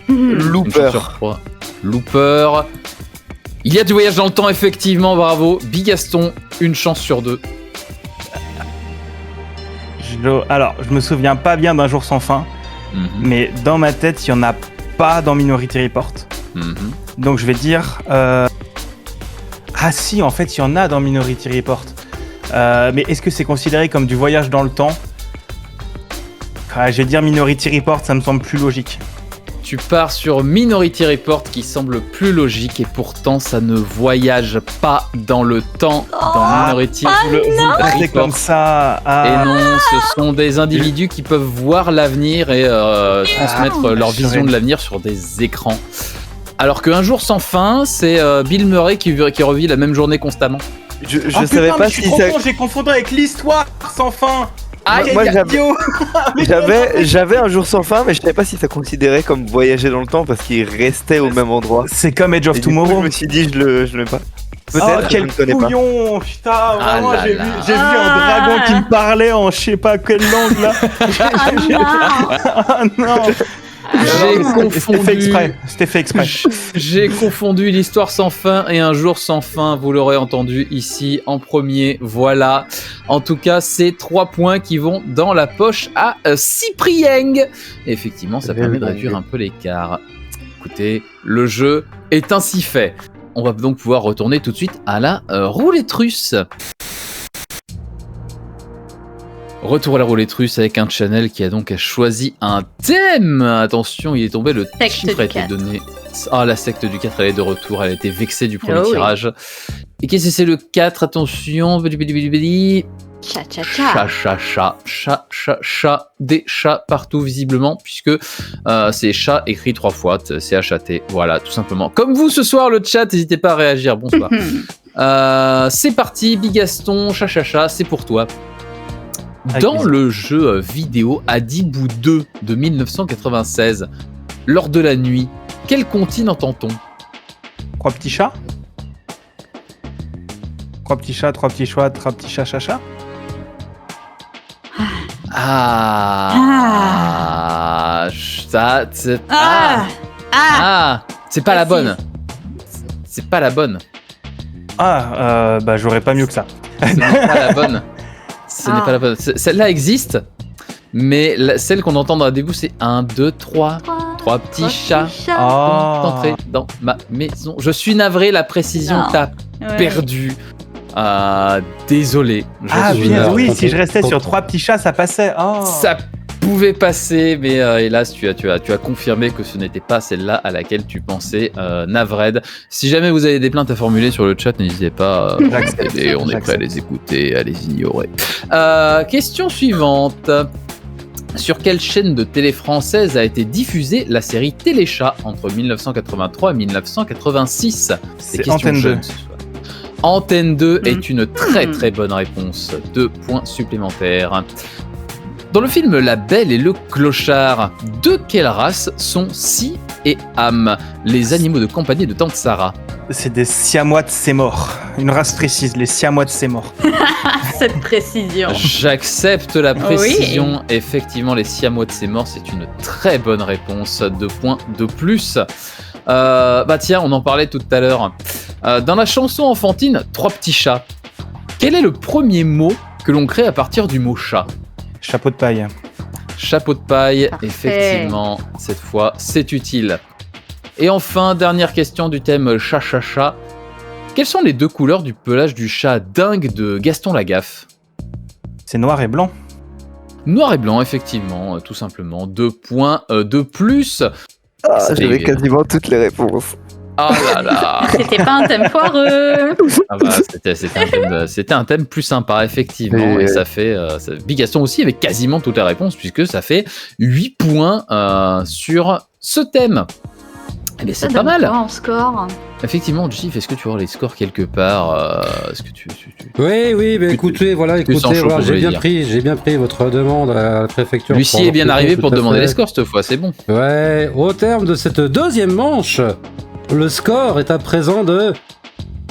Looper. Looper. Il y a du voyage dans le temps, effectivement, bravo. Bigaston, une chance sur 2. Alors, je me souviens pas bien d'Un jour sans fin, mais dans ma tête, il y en a pas dans Minority Report. Donc je vais dire... Ah si, en fait, il y en a dans Minority Report. Mais est-ce que c'est considéré comme du voyage dans le temps? Je vais dire Minority Report, ça me semble plus logique. Tu pars sur Minority Report qui semble plus logique et pourtant ça ne voyage pas dans le temps dans Minority Report. C'est comme ça. Et non, ce sont des individus qui peuvent voir l'avenir et transmettre leur vision de l'avenir sur des écrans. Alors qu'Un jour sans fin, c'est Bill Murray qui revit la même journée constamment. Je savais pas si ça... J'ai confondu avec l'histoire sans fin. Moi j'avais Un jour sans fin, mais je savais pas si ça considérait comme voyager dans le temps parce qu'il restait au même endroit. C'est comme Edge of et Tomorrow. Du coup, je me suis dit je le mets pas. Peut-être, quel je ne connais pas. couillon, putain, vraiment, là j'ai là. vu un dragon qui me parlait en je sais pas quelle langue là. Ah non. J'ai confondu. C'était fait exprès. J'ai confondu l'histoire sans fin et un jour sans fin. Vous l'aurez entendu ici en premier. Voilà. En tout cas, c'est 3 points qui vont dans la poche à Cyprien. Et effectivement, ça permet de réduire un peu l'écart. Écoutez, le jeu est ainsi fait. On va donc pouvoir retourner tout de suite à la roulette russe. Retour à la roulette russe avec un channel qui a donc choisi un thème. Attention, il est tombé, le chiffre a été donné. Ah, la secte du 4, elle est de retour, elle a été vexée du premier tirage. Et qu'est-ce que c'est le 4? Attention. Chat. Des chats partout visiblement, puisque c'est chat écrit 3 fois, C-H-A-T. Voilà, tout simplement. Comme vous ce soir, le chat, n'hésitez pas à réagir. Bonsoir. C'est parti, Bigaston, chat, c'est pour toi. Dans le jeu vidéo Adibou 2 de 1996, lors de la nuit, quelle comptine entend-on? 3 petits chats? 3 petits chats, 3 petits chats, 3 petits chats, chacha? C'est pas la bonne. C'est pas la bonne. Bah j'aurais pas mieux que ça. Ce n'est pas la bonne. Ce n'est pas la bonne. Celle-là existe, mais celle qu'on entend dans la début, c'est 1, 2, 3. 3 petits chats sont entrés dans ma maison. Je suis navré, la précision t'a perdu. Désolé. Oui, si je restais sur 3 petits chats, ça passait. Ça pouvait passer, mais hélas, tu as confirmé que ce n'était pas celle-là à laquelle tu pensais, Navred. Si jamais vous avez des plaintes à formuler sur le chat, n'hésitez pas. On est prêt à les écouter, à les ignorer. Question suivante. Sur quelle chaîne de télé française a été diffusée la série Téléchat entre 1983 et 1986? C'est Antenne 2. Antenne 2 est une très très bonne réponse. 2 points supplémentaires. Dans le film La Belle et le Clochard, de quelle race sont Si et Ham, les animaux de compagnie de Tante Sarah? C'est des Siamois de Sémor. Une race précise, les Siamois de Sémor. Cette précision. J'accepte la précision. Oui. Effectivement, les Siamois de Sémor, c'est une très bonne réponse. 2 points de plus. Tiens, on en parlait tout à l'heure. Dans la chanson enfantine 3 petits chats, quel est le premier mot que l'on crée à partir du mot chat? Chapeau de paille. Chapeau de paille, parfait. Effectivement, cette fois, c'est utile. Et enfin, dernière question du thème chat. Quelles sont les 2 couleurs du pelage du chat dingue de Gaston Lagaffe? C'est noir et blanc. Noir et blanc, effectivement, tout simplement. 2 points de plus. J'avais quasiment toutes les réponses. Ah là là. C'était pas un thème foireux. C'était un thème plus sympa, effectivement. Et ça fait... Bigaston aussi avait quasiment toutes les réponses, puisque ça fait 8 points sur ce thème. Eh bien, c'est pas mal. En score. Effectivement, Gif, est-ce que tu vois les scores quelque part? Est-ce que tu... Oui, mais écoutez, voilà, j'ai bien pris votre demande à la préfecture. Lucie est bien arrivé pour te demander les scores cette fois, c'est bon. Ouais, au terme de cette deuxième manche, le score est à présent de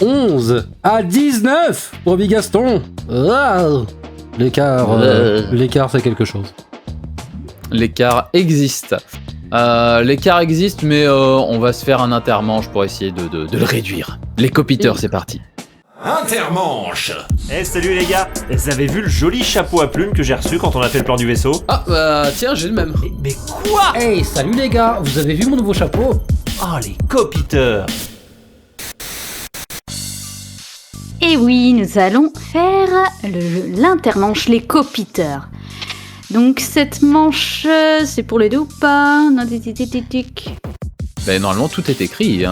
11 à 19 pour Bigaston. L'écart, c'est quelque chose. L'écart existe. Mais on va se faire un intermanche pour essayer de le réduire. Les copiteurs, c'est parti. Intermanche. Salut les gars. Vous avez vu le joli chapeau à plumes que j'ai reçu quand on a fait le plan du vaisseau? Tiens, j'ai le même. Mais quoi? Salut les gars, vous avez vu mon nouveau chapeau? Oh, les copiteurs. Et oui, nous allons faire l'intermanche, les copiteurs. Donc cette manche, c'est pour les deux ou pas? Non, normalement tout est écrit.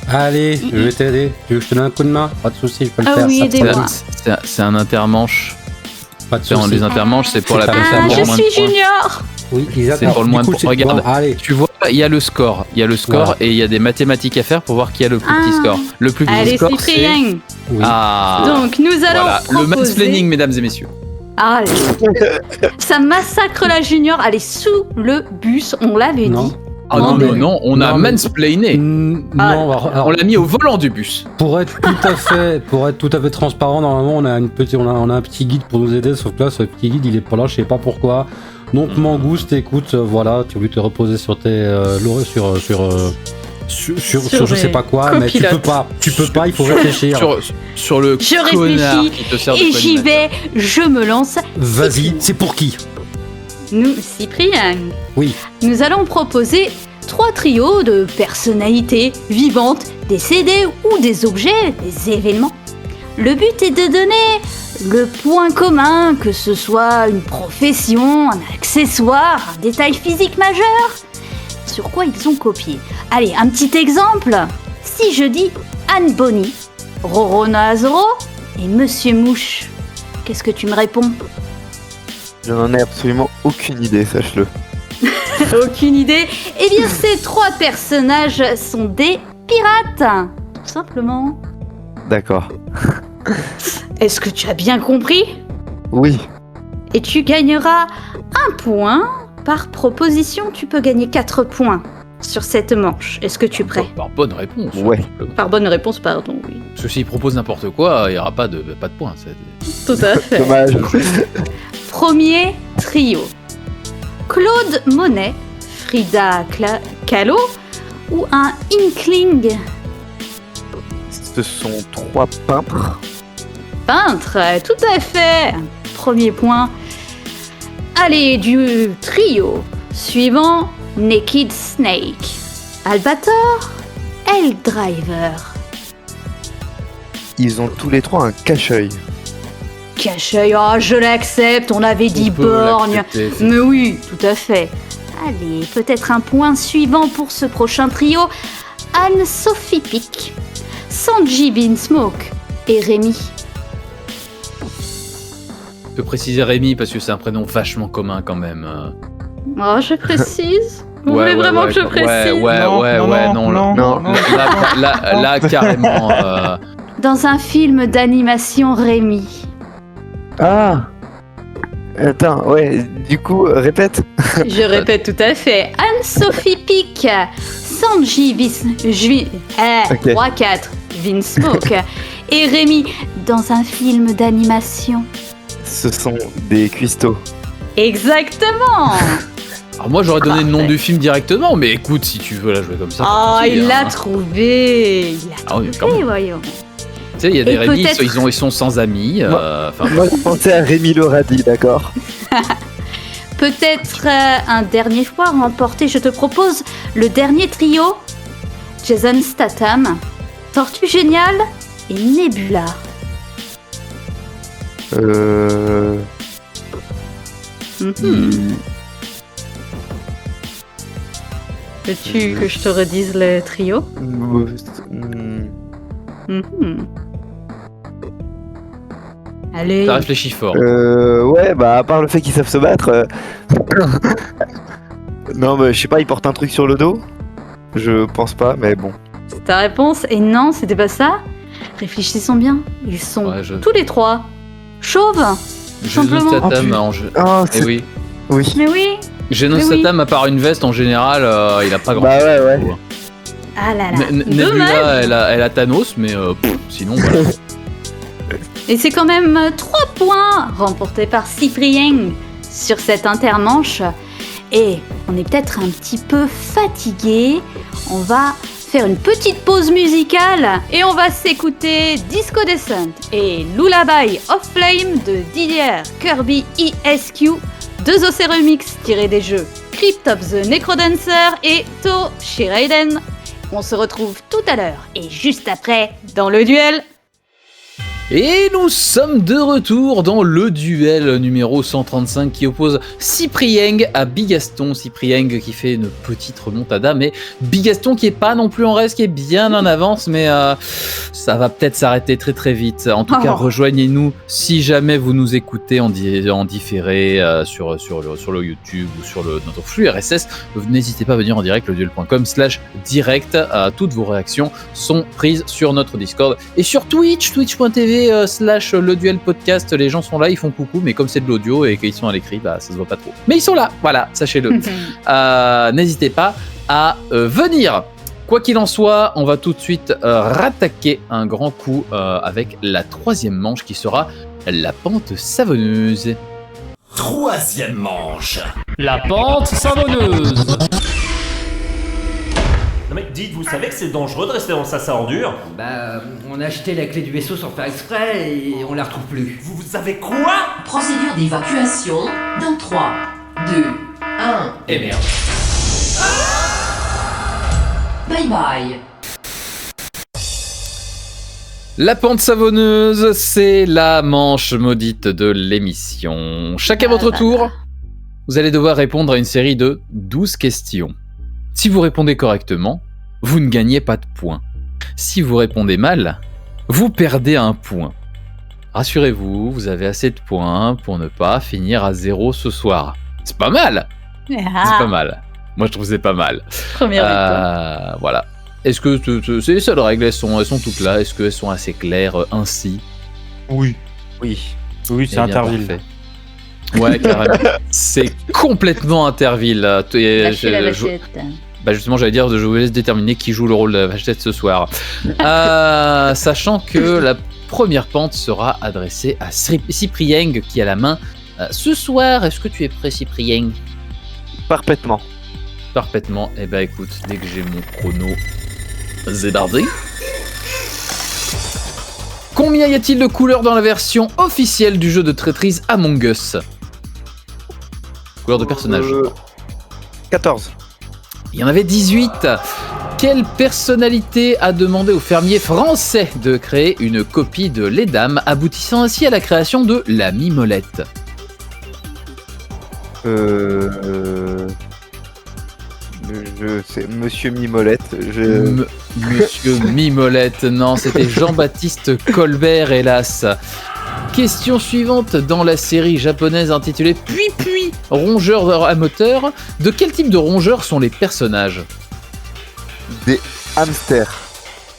Allez, je vais t'aider. Tu veux que je te donne un coup de main? Pas de soucis, je peux le faire. Oui, aidez-moi. C'est un intermanche. Pas de soucis. Les intermanches, c'est pour la personne. Je suis junior. Oui, c'est pour le moins de points. Regarde, tu vois, il y a le score. Et il y a des mathématiques à faire pour voir qui a le plus petit score. Le plus petit score, c'est... Oui. Donc nous allons proposer... le mansplaining, mesdames et messieurs. Allez. Ça massacre la junior. Elle est sous le bus, on l'avait dit. Ah non, on a mansplainé. Non, alors, on l'a mis au volant du bus. Pour être tout à fait transparent, normalement on a un petit guide pour nous aider, sauf que là ce petit guide il est pas là, je sais pas pourquoi. Donc Mangouste, écoute, voilà, tu as voulu te reposer sur tes sur je sais pas quoi, mais tu peux pas, il faut réfléchir. Sur le connard qui te sert de et j'y vais, je me lance. Vas-y, c'est pour qui? Nous, Cyprien. Oui. Nous allons proposer 3 trios de personnalités vivantes, décédées ou des objets, des événements. Le but est de donner le point commun, que ce soit une profession, un accessoire, un détail physique majeur, sur quoi ils ont copié. Allez, un petit exemple. Si je dis Anne Bonny, Rorona Azoro et Monsieur Mouche, qu'est-ce que tu me réponds? Je n'en ai absolument aucune idée, sache-le. Aucune idée? Eh bien, ces 3 personnages sont des pirates, tout simplement. D'accord. Est-ce que tu as bien compris? Oui. Et tu gagneras 1 point. Par proposition, tu peux gagner 4 points sur cette manche. Est-ce que tu es prêt? Par bonne réponse. Ouais. Par bonne réponse, pardon, oui. Parce que s'il propose n'importe quoi, il n'y aura pas de points. Tout à fait. Dommage. Premier trio. Claude Monet, Frida Kahlo ou un Inkling? Ce sont 3 peintres. Peintre, tout à fait. Premier point. Allez, du trio suivant, Naked Snake, Albator, L-Driver. Ils ont tous les 3 un cache-œil. Cache-œil, oh, je l'accepte, on avait dit borgne. Mais oui, tout à fait. Allez, peut-être un point suivant pour ce prochain trio, Anne-Sophie Pic, Sanji Beansmoke et Rémi. Je peux préciser Rémi parce que c'est un prénom vachement commun quand même. Oh, je précise. Vous voulez vraiment que je précise? Non. Là, carrément. Dans un film d'animation Rémi. Ah. Attends, ouais, du coup, répète. Je répète tout à fait. Anne-Sophie Pic, Sanji 3-4, Vinsmoke et Rémi dans un film d'animation. Ce sont des cuistots. Exactement. Alors moi j'aurais donné le nom du film directement, mais écoute, si tu veux la jouer comme ça. Oh, il l'a trouvé. Il l'a trouvé, voyons. Tu sais, il y a des Rémi, ils sont sans amis. Moi je pensais à Rémi Loradi, d'accord. Peut-être un dernier fois remporté, je te propose le dernier trio. Jason Statham, Tortue Géniale et Nebula. Veux-tu que je te redise le trio? Allez. T'as réfléchi fort. Ouais, bah à part le fait qu'ils savent se battre. Non, mais je sais pas, ils portent un truc sur le dos? Je pense pas, mais bon. C'est ta réponse? Et non, c'était pas ça? Réfléchissons bien. Ils sont tous les 3 chauves. Simplement. Statham en jeu. Eh oui. Oui. Mais oui. Jason Statham, à part une veste, en général, il a pas grand chose. Bah ouais. Ah là là. Nebula, elle a Thanos, mais sinon, voilà. Et c'est quand même 3 points remportés par Cyprien sur cette intermanche. Et on est peut-être un petit peu fatigué. On va faire une petite pause musicale et on va s'écouter Disco Descent et Lullaby of Flame de Didier Kirby ESQ, 2 OC remix tirés des jeux Crypt of the Necrodancer et To Shiraiden. On se retrouve tout à l'heure et juste après dans le duel. Et nous sommes de retour dans le duel numéro 135 qui oppose Cyprien à Bigaston. Cyprien qui fait une petite remontada, mais Bigaston qui est pas non plus en reste, qui est bien en avance, mais ça va peut-être s'arrêter très très vite. En tout cas, rejoignez-nous si jamais vous nous écoutez en différé sur le YouTube ou sur notre flux RSS. N'hésitez pas à venir en direct, leduel.com/direct. Toutes vos réactions sont prises sur notre Discord et sur Twitch, twitch.tv twitch.tv / le duel podcast, les gens sont là, ils font coucou, mais comme c'est de l'audio et qu'ils sont à l'écrit, bah ça se voit pas trop. Mais ils sont là, voilà, sachez-le. N'hésitez pas à venir. Quoi qu'il en soit, on va tout de suite rattaquer un grand coup avec la 3e manche qui sera la pente savonneuse. 3e manche. La pente savonneuse. Non mais dites, vous savez que c'est dangereux de rester dans sa ordure? Bah, on a acheté la clé du vaisseau sans faire exprès et on la retrouve plus. Vous savez quoi? Procédure d'évacuation dans 3, 2, 1. Et merde. Bye bye. La pente savonneuse, c'est la manche maudite de l'émission. Chacun votre tour, vous allez devoir répondre à une série de 12 questions. Si vous répondez correctement, vous ne gagnez pas de points. Si vous répondez mal, vous perdez un point. Rassurez-vous, vous avez assez de points pour ne pas finir à 0 ce soir. C'est pas mal. C'est pas mal. Moi, je trouve que c'est pas mal. Première victoire. Voilà. Est-ce que c'est les seules règles, elles sont toutes là? Est-ce qu'elles sont assez claires ainsi? Oui. Oui. Oui, c'est Interville. Parfait. Ouais, carrément. C'est complètement Interville. Lâchez la vachette. Bah justement, j'allais dire, je vous laisse déterminer qui joue le rôle de la vachette ce soir. Sachant que la première pente sera adressée à Cyprien qui a la main. Ce soir, est-ce que tu es prêt, Cyprien? Parfaitement. Parfaitement. Eh ben écoute, dès que j'ai mon chrono zébardé. Combien y a-t-il de couleurs dans la version officielle du jeu de traîtrise Among Us? Couleurs de personnages. 14. Il y en avait 18. Quelle personnalité a demandé aux fermiers français de créer une copie de l'Edam, aboutissant ainsi à la création de la Mimolette? C'est Monsieur Mimolette. Monsieur Mimolette, non, c'était Jean-Baptiste Colbert, hélas. Question suivante, dans la série japonaise intitulée Puis, rongeurs à moteur, de quel type de rongeurs sont les personnages? Des hamsters.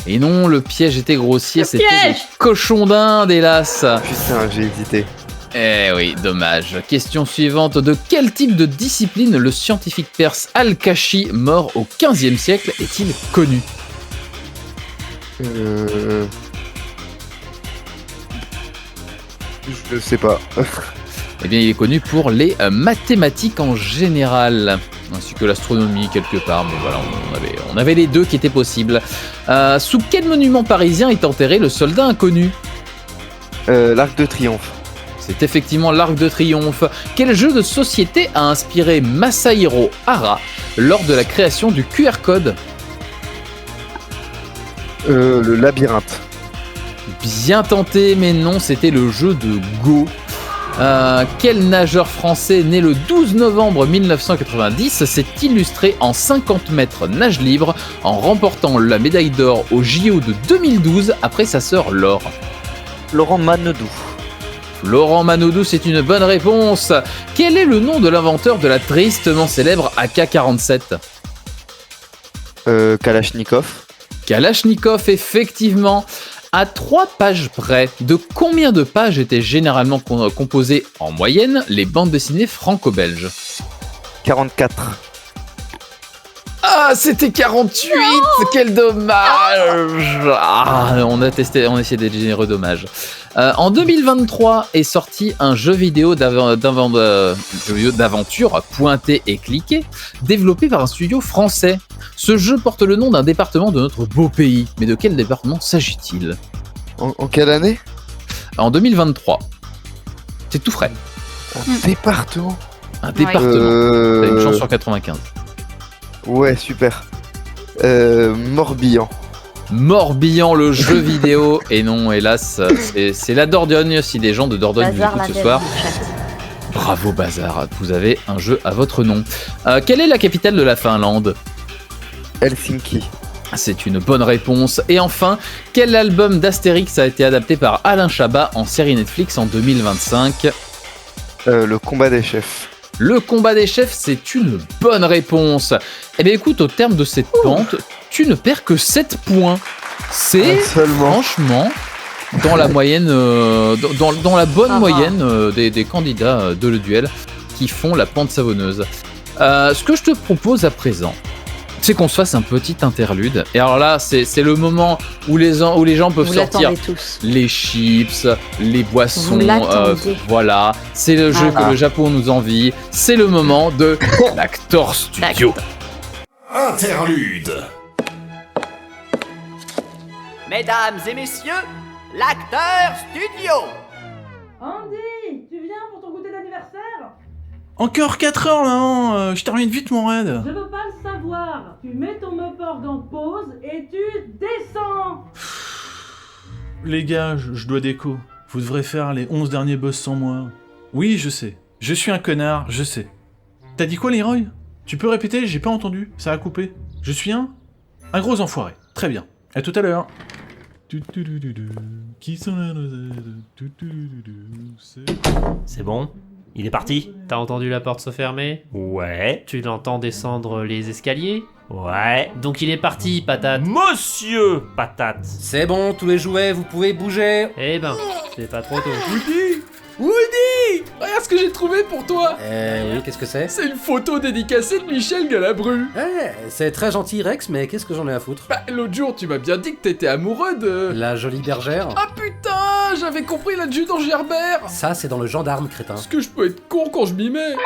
Et non, le piège était grossier, c'était des cochons d'Inde, hélas. Putain, j'ai hésité. Eh oui, dommage. Question suivante, de quel type de discipline le scientifique perse Al-Kashi, mort au XVe siècle, est-il connu? Je sais pas. Eh bien, il est connu pour les mathématiques en général, ainsi que l'astronomie quelque part. Mais voilà, on avait les deux qui étaient possibles. Sous quel monument parisien est enterré le soldat inconnu? L'Arc de Triomphe. C'est effectivement l'Arc de Triomphe. Quel jeu de société a inspiré Masahiro Hara lors de la création du QR code? Le Labyrinthe. Bien tenté, mais non, c'était le jeu de Go. Quel nageur français né le 12 novembre 1990 s'est illustré en 50 mètres nage libre en remportant la médaille d'or au JO de 2012 après sa sœur Laure? Laurent Manodou. Laurent Manodou, c'est une bonne réponse. Quel est le nom de l'inventeur de la tristement célèbre AK-47? Kalachnikov. Kalachnikov, effectivement. À 3 pages près, de combien de pages étaient généralement composées en moyenne les bandes dessinées franco-belges? 44. Ah, c'était 48. Quel dommage. On a essayé d'être généreux, dommage. En 2023 est sorti un jeu vidéo d'aventure pointé et cliqué, développé par un studio français. Ce jeu porte le nom d'un département de notre beau pays. Mais de quel département s'agit-il? En quelle année? En 2023. C'est tout frais. Un département. Un département. T'as une chance sur 95. Ouais, super. Morbihan. Morbihan, le jeu vidéo. Et non, hélas, c'est la Dordogne. Si des gens de Dordogne vous écoutent ce soir, bravo Bazar, vous avez un jeu à votre nom. Quelle est la capitale de la Finlande? Helsinki. C'est une bonne réponse. Et enfin, quel album d'Astérix a été adapté par Alain Chabat en série Netflix en 2025? Le combat des chefs. Le combat des chefs, c'est une bonne réponse. Eh bien écoute, au terme de cette pente, tu ne perds que 7 points. C'est franchement dans la moyenne, dans la bonne moyenne des candidats de le duel qui font la pente savonneuse. Ce que je te propose à présent, c'est qu'on se fasse un petit interlude. Et alors là, c'est le moment où les gens peuvent sortir les chips, les boissons. Voilà, c'est le jeu que le Japon nous envie. C'est le moment de l'Actor Studio. Interlude. Mesdames et messieurs, l'Acteur Studio. Andy, tu viens pour ton goûter d'anniversaire? Encore 4 heures, maman. Je termine vite mon raid. Je veux pas le savoir. Tu mets ton Meuporg en pause et tu descends. Les gars, je dois déco. Vous devrez faire les 11 derniers boss sans moi. Oui, je sais. Je suis un connard, je sais. T'as dit quoi, Leroy? Tu peux répéter? J'ai pas entendu. Ça a coupé. Je suis un gros enfoiré. Très bien. À tout à l'heure. Qui sont là? C'est bon? Il est parti? T'as entendu la porte se fermer? Ouais. Tu l'entends descendre les escaliers? Ouais. Donc il est parti, Patate. Monsieur Patate. C'est bon, tous les jouets, vous pouvez bouger. Eh ben, c'est pas trop tôt. Woody, regarde ce que j'ai trouvé pour toi. Oui, qu'est-ce que c'est? C'est une photo dédicacée de Michel Galabru. C'est très gentil, Rex, mais qu'est-ce que j'en ai à foutre? Bah, l'autre jour, tu m'as bien dit que t'étais amoureux de... La jolie bergère. Ah putain, j'avais compris l'adjudant Gerbert. Ça, c'est dans le gendarme, crétin. Est-ce que je peux être con quand je m'y mets? Alerte,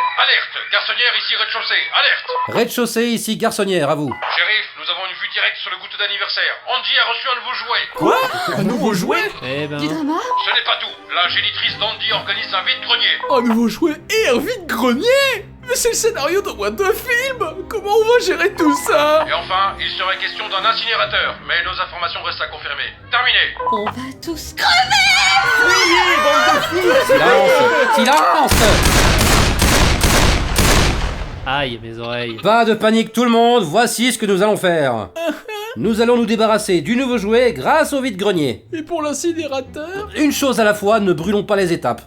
garçonnière ici rez-de-chaussée, alerte. Rez-de-chaussée, ici, garçonnière, à vous. Shérif, nous avons une vue directe sur le goûter d'anniversaire. Andy a reçu un nouveau jouet. Quoi? Un nouveau jouet? Eh ben... Ce n'est pas tout. La génitrice d'Andy organise un vide-grenier. Un nouveau jouet et un vide-grenier? Mais c'est le scénario d'au moins 2 films. Comment on va gérer tout ça? Et enfin, il serait question d'un incinérateur, mais nos informations restent à confirmer. Terminé. On va tous crever. Silence! Aïe, mes oreilles. Pas de panique tout le monde, voici ce que nous allons faire. Nous allons nous débarrasser du nouveau jouet grâce au vide-grenier. Et pour l'incinérateur? Une chose à la fois, ne brûlons pas les étapes.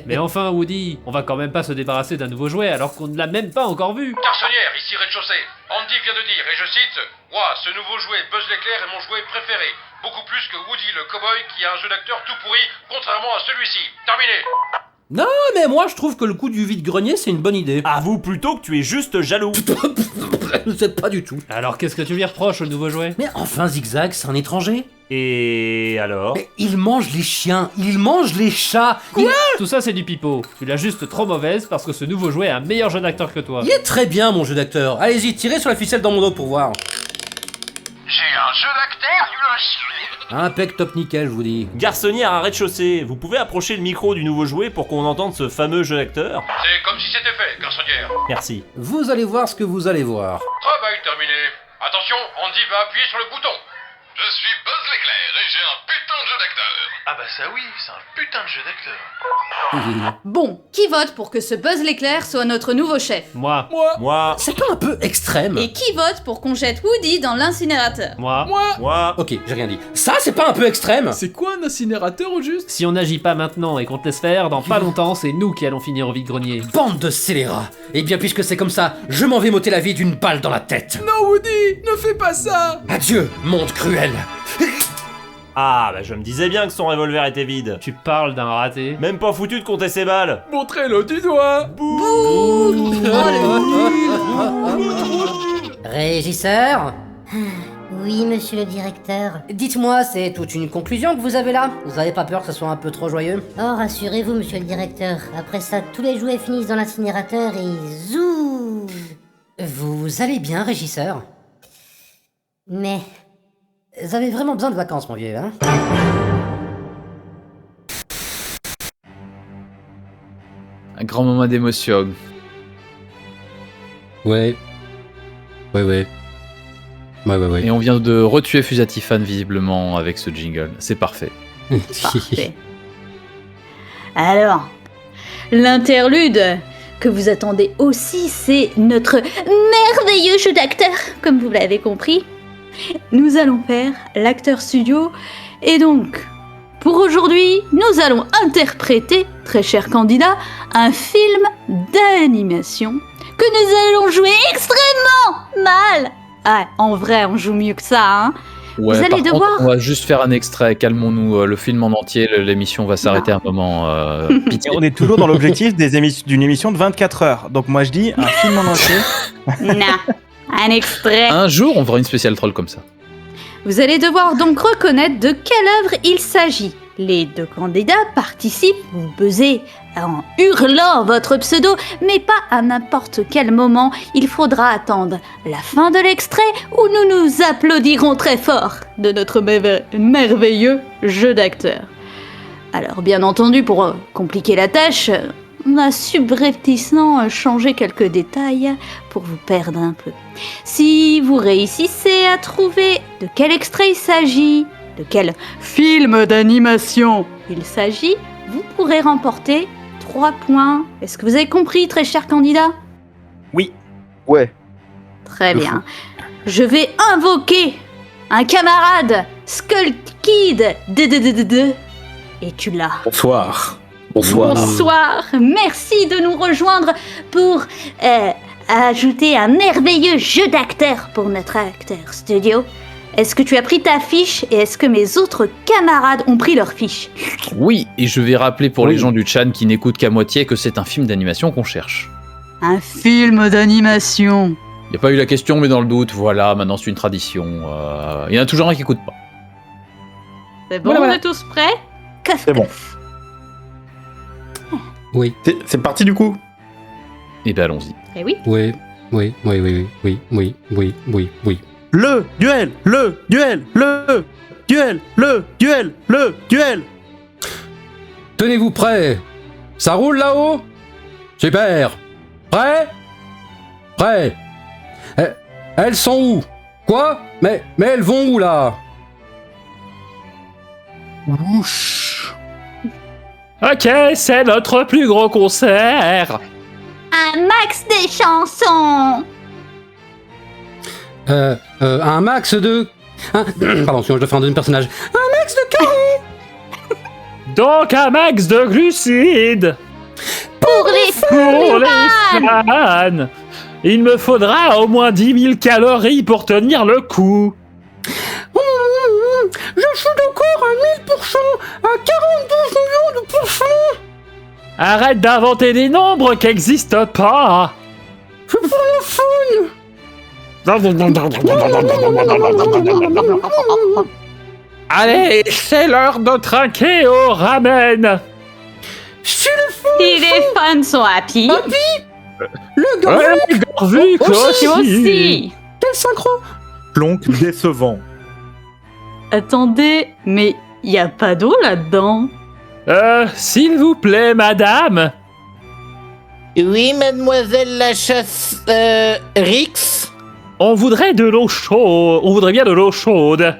Mais enfin, Woody, on va quand même pas se débarrasser d'un nouveau jouet alors qu'on ne l'a même pas encore vu. Garçonnière, ici rez-de-chaussée. Andy vient de dire, et je cite, « Ouah, ce nouveau jouet Buzz l'éclair est mon jouet préféré. Beaucoup plus que Woody le cowboy qui a un jeu d'acteur tout pourri, contrairement à celui-ci. Terminé !» Non, mais moi je trouve que le coup du vide-grenier c'est une bonne idée. Avoue plutôt que tu es juste jaloux. Je sais pas du tout. Alors qu'est-ce que tu lui reproches au nouveau jouet? Mais enfin, Zigzag, c'est un étranger. Et alors? Mais il mange les chiens, il mange les chats. Tout ça c'est du pipeau. Tu l'as juste trop mauvaise parce que ce nouveau jouet est un meilleur jeu d'acteur que toi. Il est très bien mon jeu d'acteur. Allez-y, tirez sur la ficelle dans mon dos pour voir. J'ai un jeu d'acteur nul à chier. Impec top nickel, je vous dis. Garçonnière à rez-de-chaussée, vous pouvez approcher le micro du nouveau jouet pour qu'on entende ce fameux jeu d'acteur? C'est comme si c'était fait, garçonnière. Merci. Vous allez voir ce que vous allez voir. Travail terminé. Attention, Andy va appuyer sur le bouton. Je suis Buzz l'éclair et j'ai un putain de jeu d'acteur. Ah bah ça oui, c'est un putain de jeu d'acteur. Bon, qui vote pour que ce Buzz l'éclair soit notre nouveau chef? Moi. Moi. C'est pas un peu extrême? Et qui vote pour qu'on jette Woody dans l'incinérateur? Moi. Ok, j'ai rien dit. Ça, c'est pas un peu extrême? C'est quoi un incinérateur au juste? Si on n'agit pas maintenant et qu'on te laisse faire, dans pas longtemps, c'est nous qui allons finir au vide-grenier. Bande de scélérats. Eh bien, puisque c'est comme ça, je m'en vais m'ôter la vie d'une balle dans la tête. Non, Woody, ne fais pas ça. Adieu, monde cruel. Ah, bah je me disais bien que son revolver était vide. Tu parles d'un raté. Même pas foutu de compter ses balles. Montrez-le du doigt. Régisseur? Oui, monsieur le directeur. Dites-moi, c'est toute une conclusion que vous avez là? Vous avez pas peur que ce soit un peu trop joyeux? Oh, rassurez-vous, monsieur le directeur. Après ça, tous les jouets finissent dans l'incinérateur et zou. Vous allez bien, régisseur? Mais... vous avez vraiment besoin de vacances, mon vieux, hein? Un grand moment d'émotion. Ouais. Ouais. Et on vient de retuer Fusatifan visiblement avec ce jingle. C'est parfait. Parfait. Alors, l'interlude que vous attendez aussi, c'est notre merveilleux jeu d'acteur, comme vous l'avez compris. Nous allons faire l'Acteur Studio, et donc, pour aujourd'hui, nous allons interpréter, très cher candidat, un film d'animation que nous allons jouer extrêmement mal. Ah, en vrai, on joue mieux que ça, hein. Ouais, Vous allez par contre, devoir... on va juste faire un extrait, calmons-nous, le film en entier, l'émission va s'arrêter un moment. Pitié. On est toujours dans l'objectif d'une émission de 24 heures. Donc moi je dis un film en entier. Non, un extrait. Un jour, on fera une spéciale troll comme ça. Vous allez devoir donc reconnaître de quelle œuvre il s'agit. Les deux candidats participent, vous buzzez en hurlant votre pseudo, mais pas à n'importe quel moment. Il faudra attendre la fin de l'extrait où nous nous applaudirons très fort de notre merveilleux jeu d'acteur. Alors bien entendu, pour compliquer la tâche, on a subrepticement changé quelques détails pour vous perdre un peu. Si vous réussissez à trouver de quel extrait il s'agit, de quel film d'animation il s'agit, vous pourrez remporter 3 points. Est-ce que vous avez compris, très cher candidat ? Oui. Ouais. Très bien. Je vais invoquer un camarade, Skull Kid. Et tu l'as. Bonsoir. Bonsoir. Merci de nous rejoindre pour ajouter un merveilleux jeu d'acteur pour notre acteur studio. Est-ce que tu as pris ta fiche et est-ce que mes autres camarades ont pris leur fiche ? Oui, et je vais rappeler pour les gens du chat qui n'écoutent qu'à moitié que c'est un film d'animation qu'on cherche. Un film d'animation. Il n'y a pas eu la question, mais dans le doute, voilà, maintenant c'est une tradition. Il y en a toujours un qui n'écoute pas. C'est bon, on est tous prêts ? C'est bon. Oui. C'est parti du coup. Eh ben allons-y. Eh oui. Oui. Le duel. Tenez-vous prêts. Ça roule là-haut ? Super. Prêt. Elles sont où ? Quoi ? Mais elles vont où là ? Wouch. Ok, c'est notre plus gros concert. Un max des chansons. Un max de... Pardon, sinon je dois faire un deuxième personnage. Un max de carré. Donc un max de glucides. Pour les fans. Il me faudra au moins 10 000 calories pour tenir le coup. Je suis d'accord à 1000%, à 42 millions de pourcents. Arrête d'inventer des nombres qui n'existent pas. C'est pour le fun. Allez, c'est l'heure de trinquer au ramen. Si les fans sont happy. Le Gorvuk aussi. Quel synchro. Plonk décevant. Attendez, mais y a pas d'eau là-dedans. S'il vous plaît, madame. Oui, mademoiselle la chasse... Rix. On voudrait de l'eau chaude. On voudrait bien de l'eau chaude.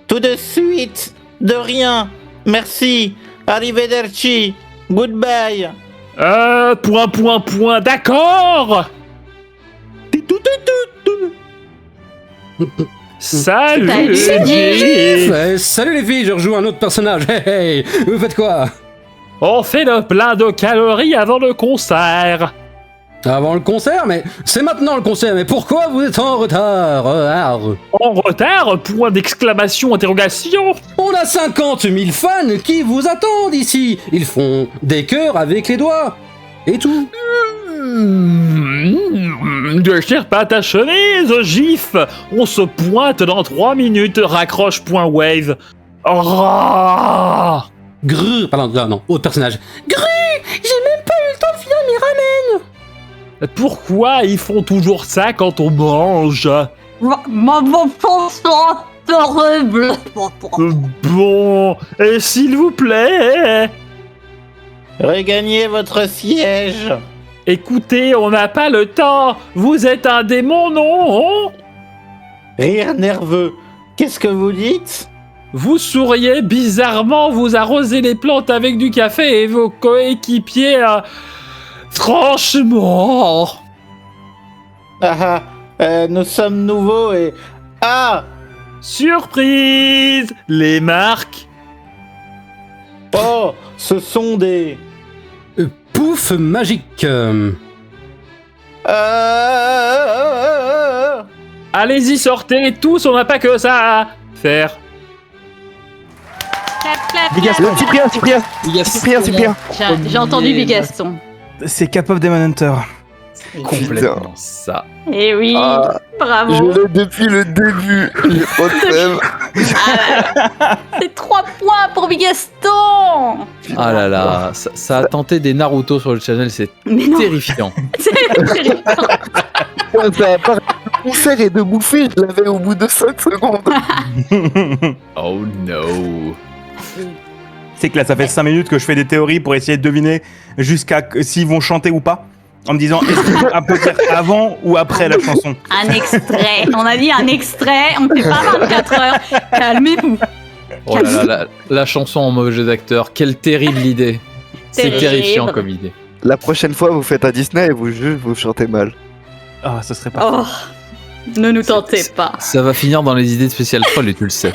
Tout de suite. De rien. Merci. Arrivederci. Goodbye. Point, d'accord. Salut Salut les filles, je rejoue un autre personnage. Hey, vous faites quoi? On fait le plein de calories avant le concert. Avant le concert? Mais c'est maintenant le concert, mais pourquoi vous êtes en retard? En retard? Point d'exclamation, interrogation. On a 50 000 fans qui vous attendent ici. Ils font des cœurs avec les doigts. Et tout. Déchire pas ta chemise, gif. On se pointe dans 3 minutes, raccroche point wave. Grrr, pardon, non, autre personnage. Grrr, j'ai même pas eu le temps de finir mes ramen. Pourquoi ils font toujours ça quand on mange? Maman pense terrible. Bon, et s'il vous plaît... Regagnez votre siège. Écoutez, on n'a pas le temps. Vous êtes un démon, non? Rire nerveux. Qu'est-ce que vous dites? Vous souriez bizarrement, vous arrosez les plantes avec du café et vos coéquipiers... Franchement... nous sommes nouveaux et... Surprise! Les marques... Oh, ce sont des... Pouf magique. Allez-y, sortez tous, on n'a pas que ça à faire. Cyprien. J'ai entendu Bigaston. C'est K-pop Demon Hunter. Complètement ça. Eh oui, bravo. Je l'ai depuis le début. J'ai trop de thème. C'est 3 points pour Bigaston. Ah là là, ça a tenté des Naruto sur le channel, c'est terrifiant. C'est terrifiant. Ça a pas de concert et de bouffer, je l'avais au bout de 5 secondes. Oh no. C'est que là, ça fait 5 minutes que je fais des théories pour essayer de deviner jusqu'à s'ils vont chanter ou pas. En me disant, est-ce qu'on peut dire avant ou après la chanson? Un extrait. On a dit un extrait. On fait pas 24 heures. Calmez-vous. Oh là là, la chanson en mauvais jeu d'acteur, quelle terrible idée. C'est terrifiant comme idée. La prochaine fois, vous faites un Disney et vous chantez mal. Ah, ce serait pas. Oh, ne nous tentez pas. Ça va finir dans les idées de spécial troll et tu le sais.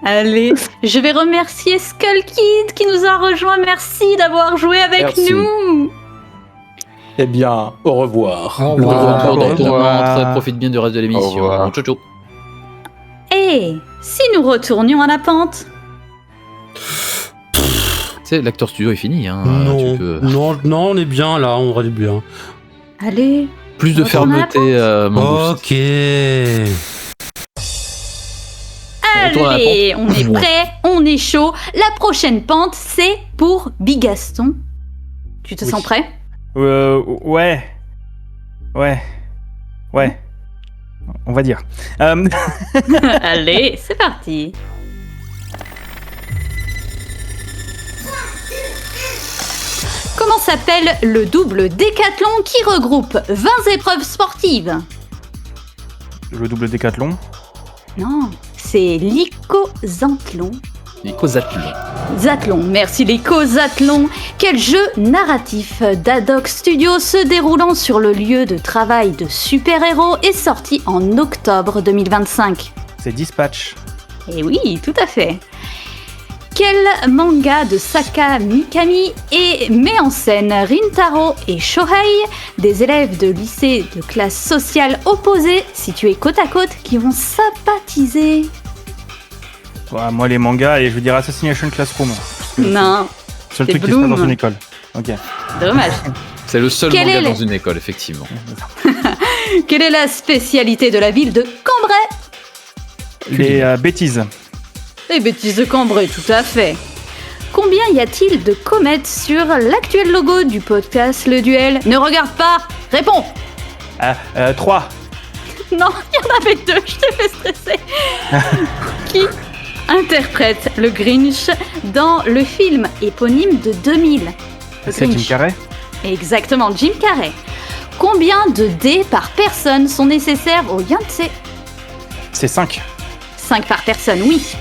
Allez, je vais remercier Skull Kid qui nous a rejoint. Merci d'avoir joué avec nous. Eh bien, au revoir. Au revoir. Profite bien du reste de l'émission. Ciao, ciao. Et si nous retournions à la pente? Tu sais, l'acteur studio est fini. Hein. Non, on est bien là, on va bien. Allez. Plus de fermeté, Ok. Allez, on est prêt, on est chaud. La prochaine pente, c'est pour Bigaston. Tu te sens prêt? Ouais. On va dire. Allez, c'est parti. Comment s'appelle le double décathlon qui regroupe 20 épreuves sportives? Le double décathlon? Non, c'est l'Icozathlon. L'Icozathlon. Merci l'Icozathlon. Quel jeu narratif d'Adox Studio se déroulant sur le lieu de travail de super-héros est sorti en octobre 2025? C'est Dispatch. Eh oui, tout à fait. Quel manga de Saka Mikami met en scène Rintaro et Shohei, des élèves de lycée de classe sociale opposée situés côte à côte qui vont sympathiser? Ouais, moi les mangas et je veux dire Assassination Classroom. Non. C'est le truc qui se passe dans une école. Ok. Dommage. C'est le seul manga dans une école, effectivement. Quelle est la spécialité de la ville de Cambrai? Les bêtises. Les bêtises de Cambrai, tout à fait. Combien y a-t-il de comètes sur l'actuel logo du podcast Le Duel? Ne regarde pas, réponds. 3. Non, il y en avait 2, je t'ai fait stresser. Qui interprète le Grinch dans le film éponyme de 2000? C'est Jim Carrey? Exactement, Jim Carrey. Combien de dés par personne sont nécessaires au Yangtze? C'est 5. 5 par personne, oui.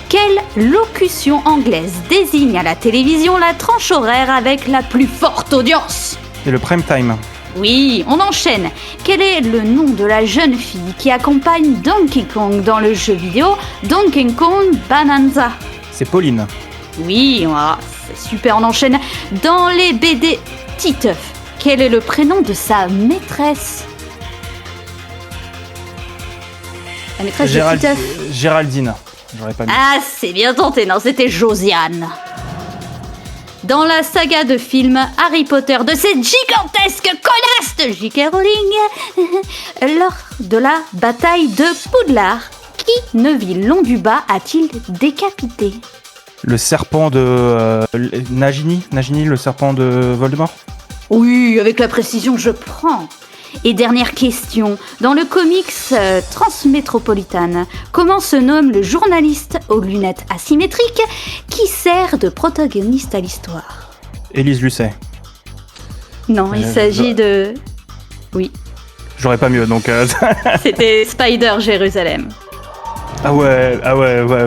Quelle locution anglaise désigne à la télévision la tranche horaire avec la plus forte audience? C'est le prime time. Oui, on enchaîne. Quel est le nom de la jeune fille qui accompagne Donkey Kong dans le jeu vidéo Donkey Kong Bonanza? C'est Pauline. Oui, c'est super, on enchaîne. Dans les BD Titeuf, quel est le prénom de sa maîtresse? La maîtresse de Titeuf. Géraldine. J'aurais pas mis. Ah, c'est bien tenté, non, c'était Josiane. Dans la saga de films Harry Potter de cette gigantesque connasse de J.K. Rowling, lors de la bataille de Poudlard, qui Neville Londubat a-t-il décapité? Le serpent de Nagini, le serpent de Voldemort? Oui, avec la précision, je prends. Et dernière question, dans le comics Transmétropolitane, comment se nomme le journaliste aux lunettes asymétriques qui sert de protagoniste à l'histoire? Élise Lucet. Non, il s'agit de... Oui. J'aurais pas mieux, donc... C'était Spider Jérusalem. Ah ouais,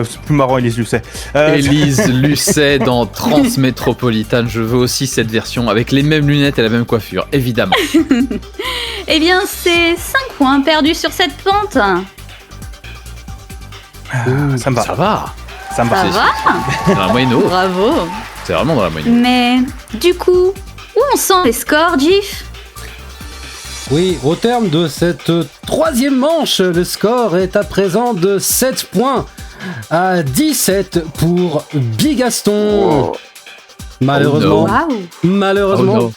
c'est plus marrant Élise Lucet. Élise Lucet dans Transmétropolitane, je veux aussi cette version avec les mêmes lunettes et la même coiffure, évidemment. Eh bien, c'est 5 points perdus sur cette pente. Ça me va. Ça va. Ça me va. Ça va. Dans la moyenne haute. Bravo. C'est vraiment dans la moyenne haute. Mais, du coup, où on sent les scores, Gif? Oui, au terme de cette troisième manche, le score est à présent de 7 points à 17 pour Bigaston. Malheureusement. Malheureusement. Oh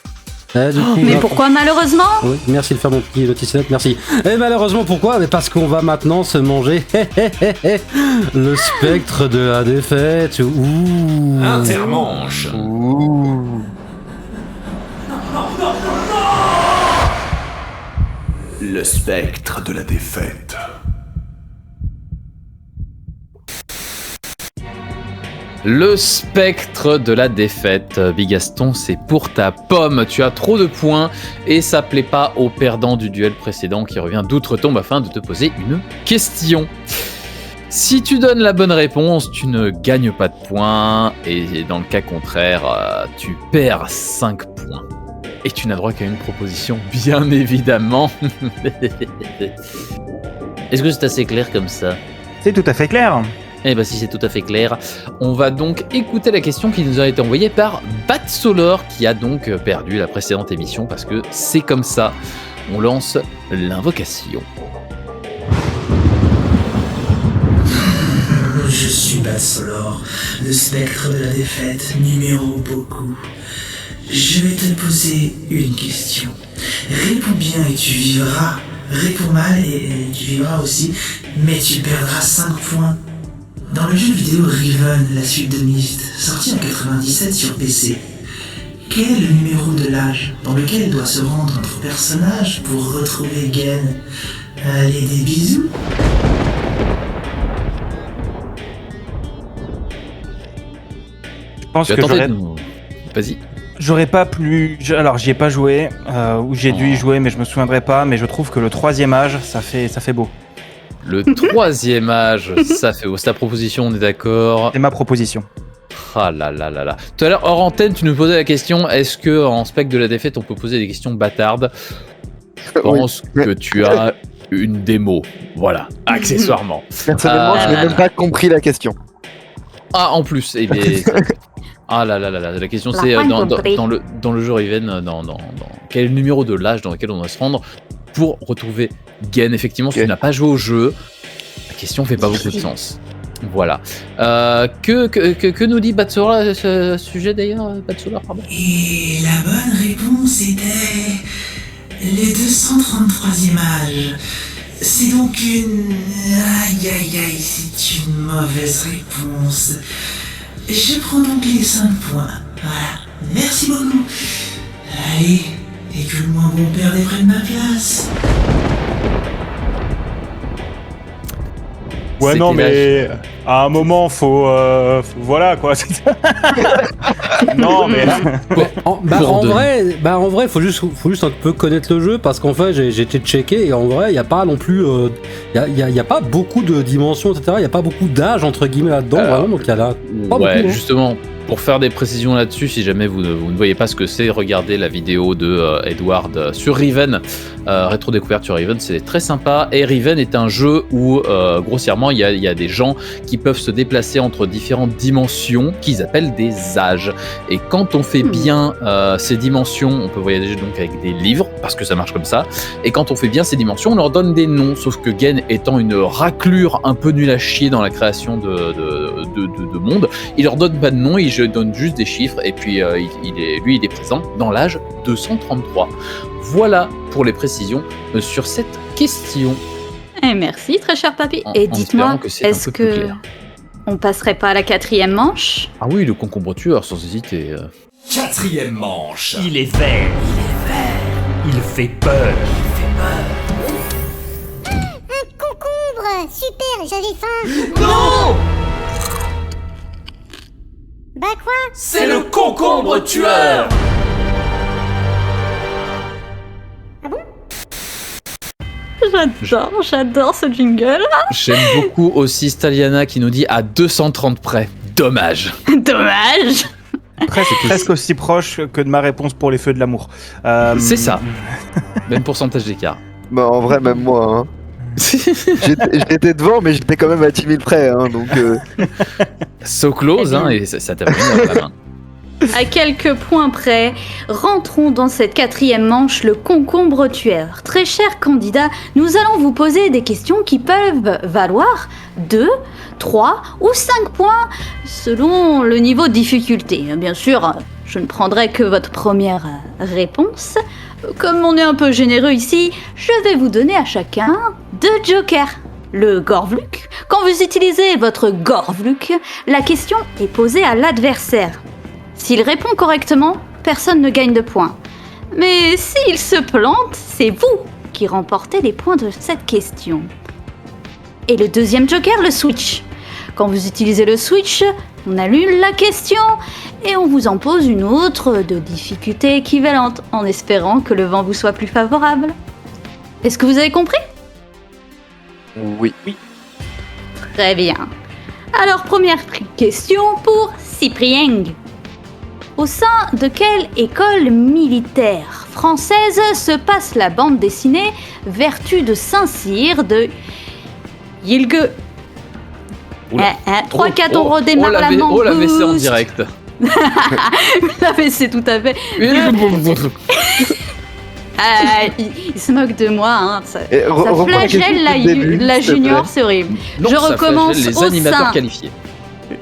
Du coup, Mais pourquoi malheureusement? Oui, merci de faire mon petit notice-note, merci. Et malheureusement, pourquoi? Mais parce qu'on va maintenant se manger le spectre de la défaite. Ouh. Intermanche. Ouh. Le spectre de la défaite. Le spectre de la défaite. Bigaston, c'est pour ta pomme. Tu as trop de points et ça plaît pas au perdant du duel précédent qui revient d'outre-tombe afin de te poser une question. Si tu donnes la bonne réponse, tu ne gagnes pas de points et dans le cas contraire, tu perds 5 points. Et tu n'as droit qu'à une proposition, bien évidemment. Est-ce que c'est assez clair comme ça? C'est tout à fait clair. Eh ben si c'est tout à fait clair, on va donc écouter la question qui nous a été envoyée par Batsolor qui a donc perdu la précédente émission parce que c'est comme ça. On lance l'invocation. Je suis Batsolor, le spectre de la défaite numéro beaucoup. Je vais te poser une question. Réponds bien et tu vivras. Réponds mal et tu vivras aussi, mais tu perdras 5 points. Dans le jeu vidéo Riven, la suite de Myst, sorti en 97 sur PC, quel est le numéro de l'âge dans lequel doit se rendre notre personnage pour retrouver Gen? Allez, des bisous. Je pense que j'aurais... Vas-y. J'aurais pas plus... Alors, j'y ai pas joué, ou j'ai dû y jouer, mais je me souviendrai pas, mais je trouve que le troisième âge, ça fait beau. Le troisième âge, ça fait beau. C'est ta proposition, on est d'accord? C'est ma proposition. Ah là là là là. Tout à l'heure, hors antenne, tu nous posais la question, est-ce que en spectre de la défaite, on peut poser des questions bâtardes? Je pense que tu as une démo. Voilà, accessoirement. Personnellement, je n'ai même pas compris la question. Ah, en plus, eh bien... Ah là là là là, la question c'est dans le jeu Riven, quel est le numéro de l'âge dans lequel on doit se rendre pour retrouver Gen. Effectivement, si tu n'as pas joué au jeu, la question fait pas beaucoup de sens. Voilà. Que nous dit Batsolor à ce sujet d'ailleurs, Batsolor, pardon? Et la bonne réponse était le 233e âge. C'est donc une... Aïe aïe aïe, c'est une mauvaise réponse. Je prends donc les 5 points. Voilà. Merci beaucoup. Allez, et que le moins bon père prenne ma place. Ouais, non, mais à un moment, faut voilà quoi. Non, mais en vrai, faut juste un peu connaître le jeu parce qu'en fait, j'ai été checké et en vrai, il y a pas non plus, y a pas beaucoup de dimensions, etc. Il y a pas beaucoup d'âge entre guillemets là-dedans, vraiment. Donc il y a là. Pas Ouais, beaucoup, justement. Pour faire des précisions là-dessus, si jamais vous ne voyez pas ce que c'est, regardez la vidéo de Edward sur Riven, rétro-découverte sur Riven, c'est très sympa. Et Riven est un jeu où, grossièrement, il y a des gens qui peuvent se déplacer entre différentes dimensions qu'ils appellent des âges. Et quand on fait bien ces dimensions, on peut voyager donc avec des livres, parce que ça marche comme ça. Et quand on fait bien ces dimensions, on leur donne des noms. Sauf que Gen étant une raclure un peu nulle à chier dans la création de monde, il leur donne pas de nom, je donne juste des chiffres et puis il est présent dans l'âge 233. Voilà pour les précisions sur cette question. Et merci très cher papy. Et dites-moi, est-ce que on passerait pas à la 4e manche? Ah oui, le concombre tueur sans hésiter. 4e manche. Il est vert. Il fait peur. Un concombre. Super, j'avais faim. Non! Bah quoi? C'est le concombre tueur! Ah bon? J'adore ce jingle. J'aime beaucoup aussi Staliana qui nous dit à 230 près. Dommage. Dommage. Presque aussi proche que de ma réponse pour les feux de l'amour. C'est ça. Même pourcentage d'écart. Bah en vrai, même moi, hein. J'étais devant, mais j'étais quand même à 10 000 près, hein, donc... So close, hein, et ça t'a pris dans la main. À quelques points près, rentrons dans cette 4e manche, le concombre tueur. Très cher candidat, nous allons vous poser des questions qui peuvent valoir 2, 3 ou 5 points selon le niveau de difficulté. Bien sûr, je ne prendrai que votre première réponse. Comme on est un peu généreux ici, je vais vous donner à chacun 2 jokers. Le Gorvluk. Quand vous utilisez votre Gorvluk, la question est posée à l'adversaire. S'il répond correctement, personne ne gagne de points. Mais s'il se plante, c'est vous qui remportez les points de cette question. Et le deuxième joker, le switch. Quand vous utilisez le switch, on annule la question et on vous en pose une autre de difficulté équivalente, en espérant que le vent vous soit plus favorable. Est-ce que vous avez compris ? Oui. Très bien. Alors, première question pour Cyprien. Au sein de quelle école militaire française se passe la bande dessinée Vertu de Saint-Cyr de Yilge 3-4, on redémarre la mangouste. Oh, l'AVC en direct. L'AVC, tout à fait. Il se moque de moi, hein. Ça flagelle la junior, c'est horrible. Non, je recommence les animateurs qualifiés.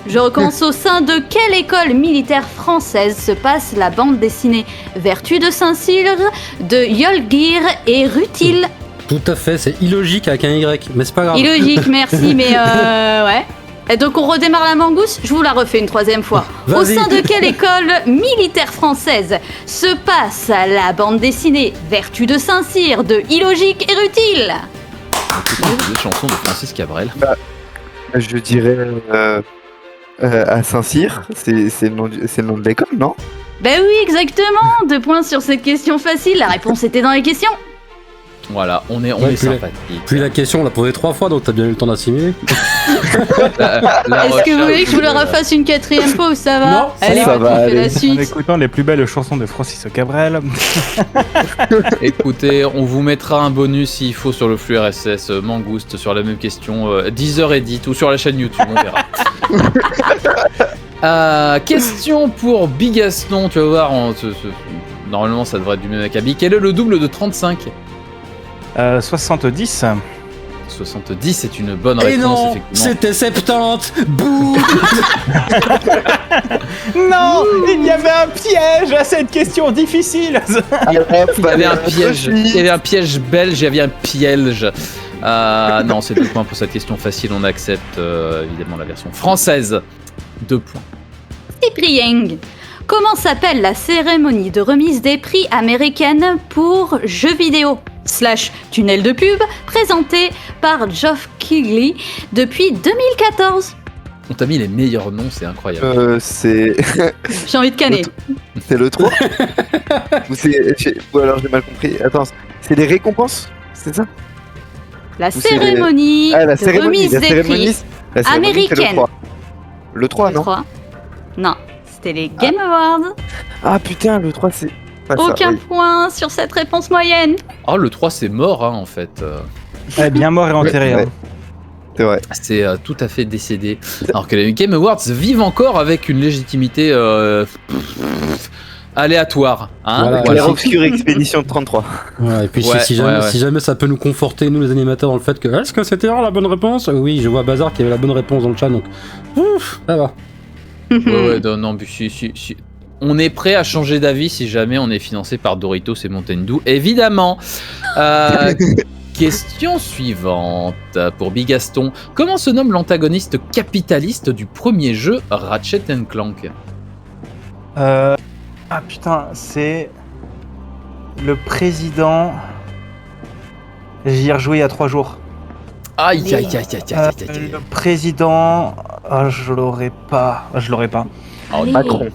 Je recommence au sein de quelle école militaire française se passe la bande dessinée Vertu de Saint-Cyr de Yolgir et Rutil. Tout à fait, c'est illogique avec un Y, mais c'est pas grave. Illogique, merci, mais ouais. Et donc on redémarre la mangouste, je vous la refais une 3e fois. Au sein de quelle école militaire française se passe la bande dessinée Vertu de Saint-Cyr de Illogique et Rutil? Des chansons de Francis Cabrel. Je dirais à Saint-Cyr, c'est le nom de l'école, non? Ben oui, exactement. 2 points sur cette question facile, la réponse était dans les questions. Voilà, on est sympathique. Puis la question, on l'a posée 3 fois, donc t'as bien eu le temps d'assimiler. Est-ce que vous voulez que je vous le refasse une 4e fois ou ça va? Non, allez, ça va. On fait la suite. En écoutant les plus belles chansons de Francis Cabrel. Écoutez, on vous mettra un bonus s'il faut sur le flux RSS Mangouste sur la même question, 10h edit ou sur la chaîne YouTube, on verra. Question pour Bigaston, tu vas voir, normalement ça devrait être du même acabit. Quel est le double de 35? 70. 70, c'est une bonne réponse, Et non, effectivement. c'était 70. Bouh. Non, il y avait un piège à cette question difficile. Il y avait un piège. Il y avait un piège belge, il y avait un piège. Non, c'est 2 points pour cette question facile. On accepte évidemment la version française. 2 points. Cyprien, comment s'appelle la cérémonie de remise des prix américaine pour jeux vidéo / tunnel de pub présentée par Geoff Keighley depuis 2014? On t'a mis les meilleurs noms, c'est incroyable. C'est... J'ai envie de canner. C'est le 3 ou alors j'ai mal compris. Attends, c'est des récompenses? C'est ça? La cérémonie de remise des prix américaine. Le 3, non? 3. Non, c'était les Game Awards. Ah putain, le 3 c'est... Aucun point sur cette réponse moyenne. Oh, le 3 c'est mort, hein, en fait. Bien mort et enterré. Ouais. Hein. C'est vrai. C'est tout à fait décédé. Alors que les Game Awards vivent encore avec une légitimité aléatoire. Hein, voilà. Obscure expédition de 33. Ouais, et puis si jamais ça peut nous conforter, nous les animateurs, dans le fait que est-ce que c'était la bonne réponse? Oui, je vois Bazar qui avait la bonne réponse dans le chat, donc ouf, ça va. Ouais, non, si. On est prêt à changer d'avis si jamais on est financé par Doritos et Mountain Dew, évidemment. Question suivante pour Bigaston. Comment se nomme l'antagoniste capitaliste du premier jeu Ratchet & Clank? Ah putain, c'est le président. J'y ai rejoué il y a 3 jours. Aïe. Le président. Je l'aurais pas. Oh, Macron.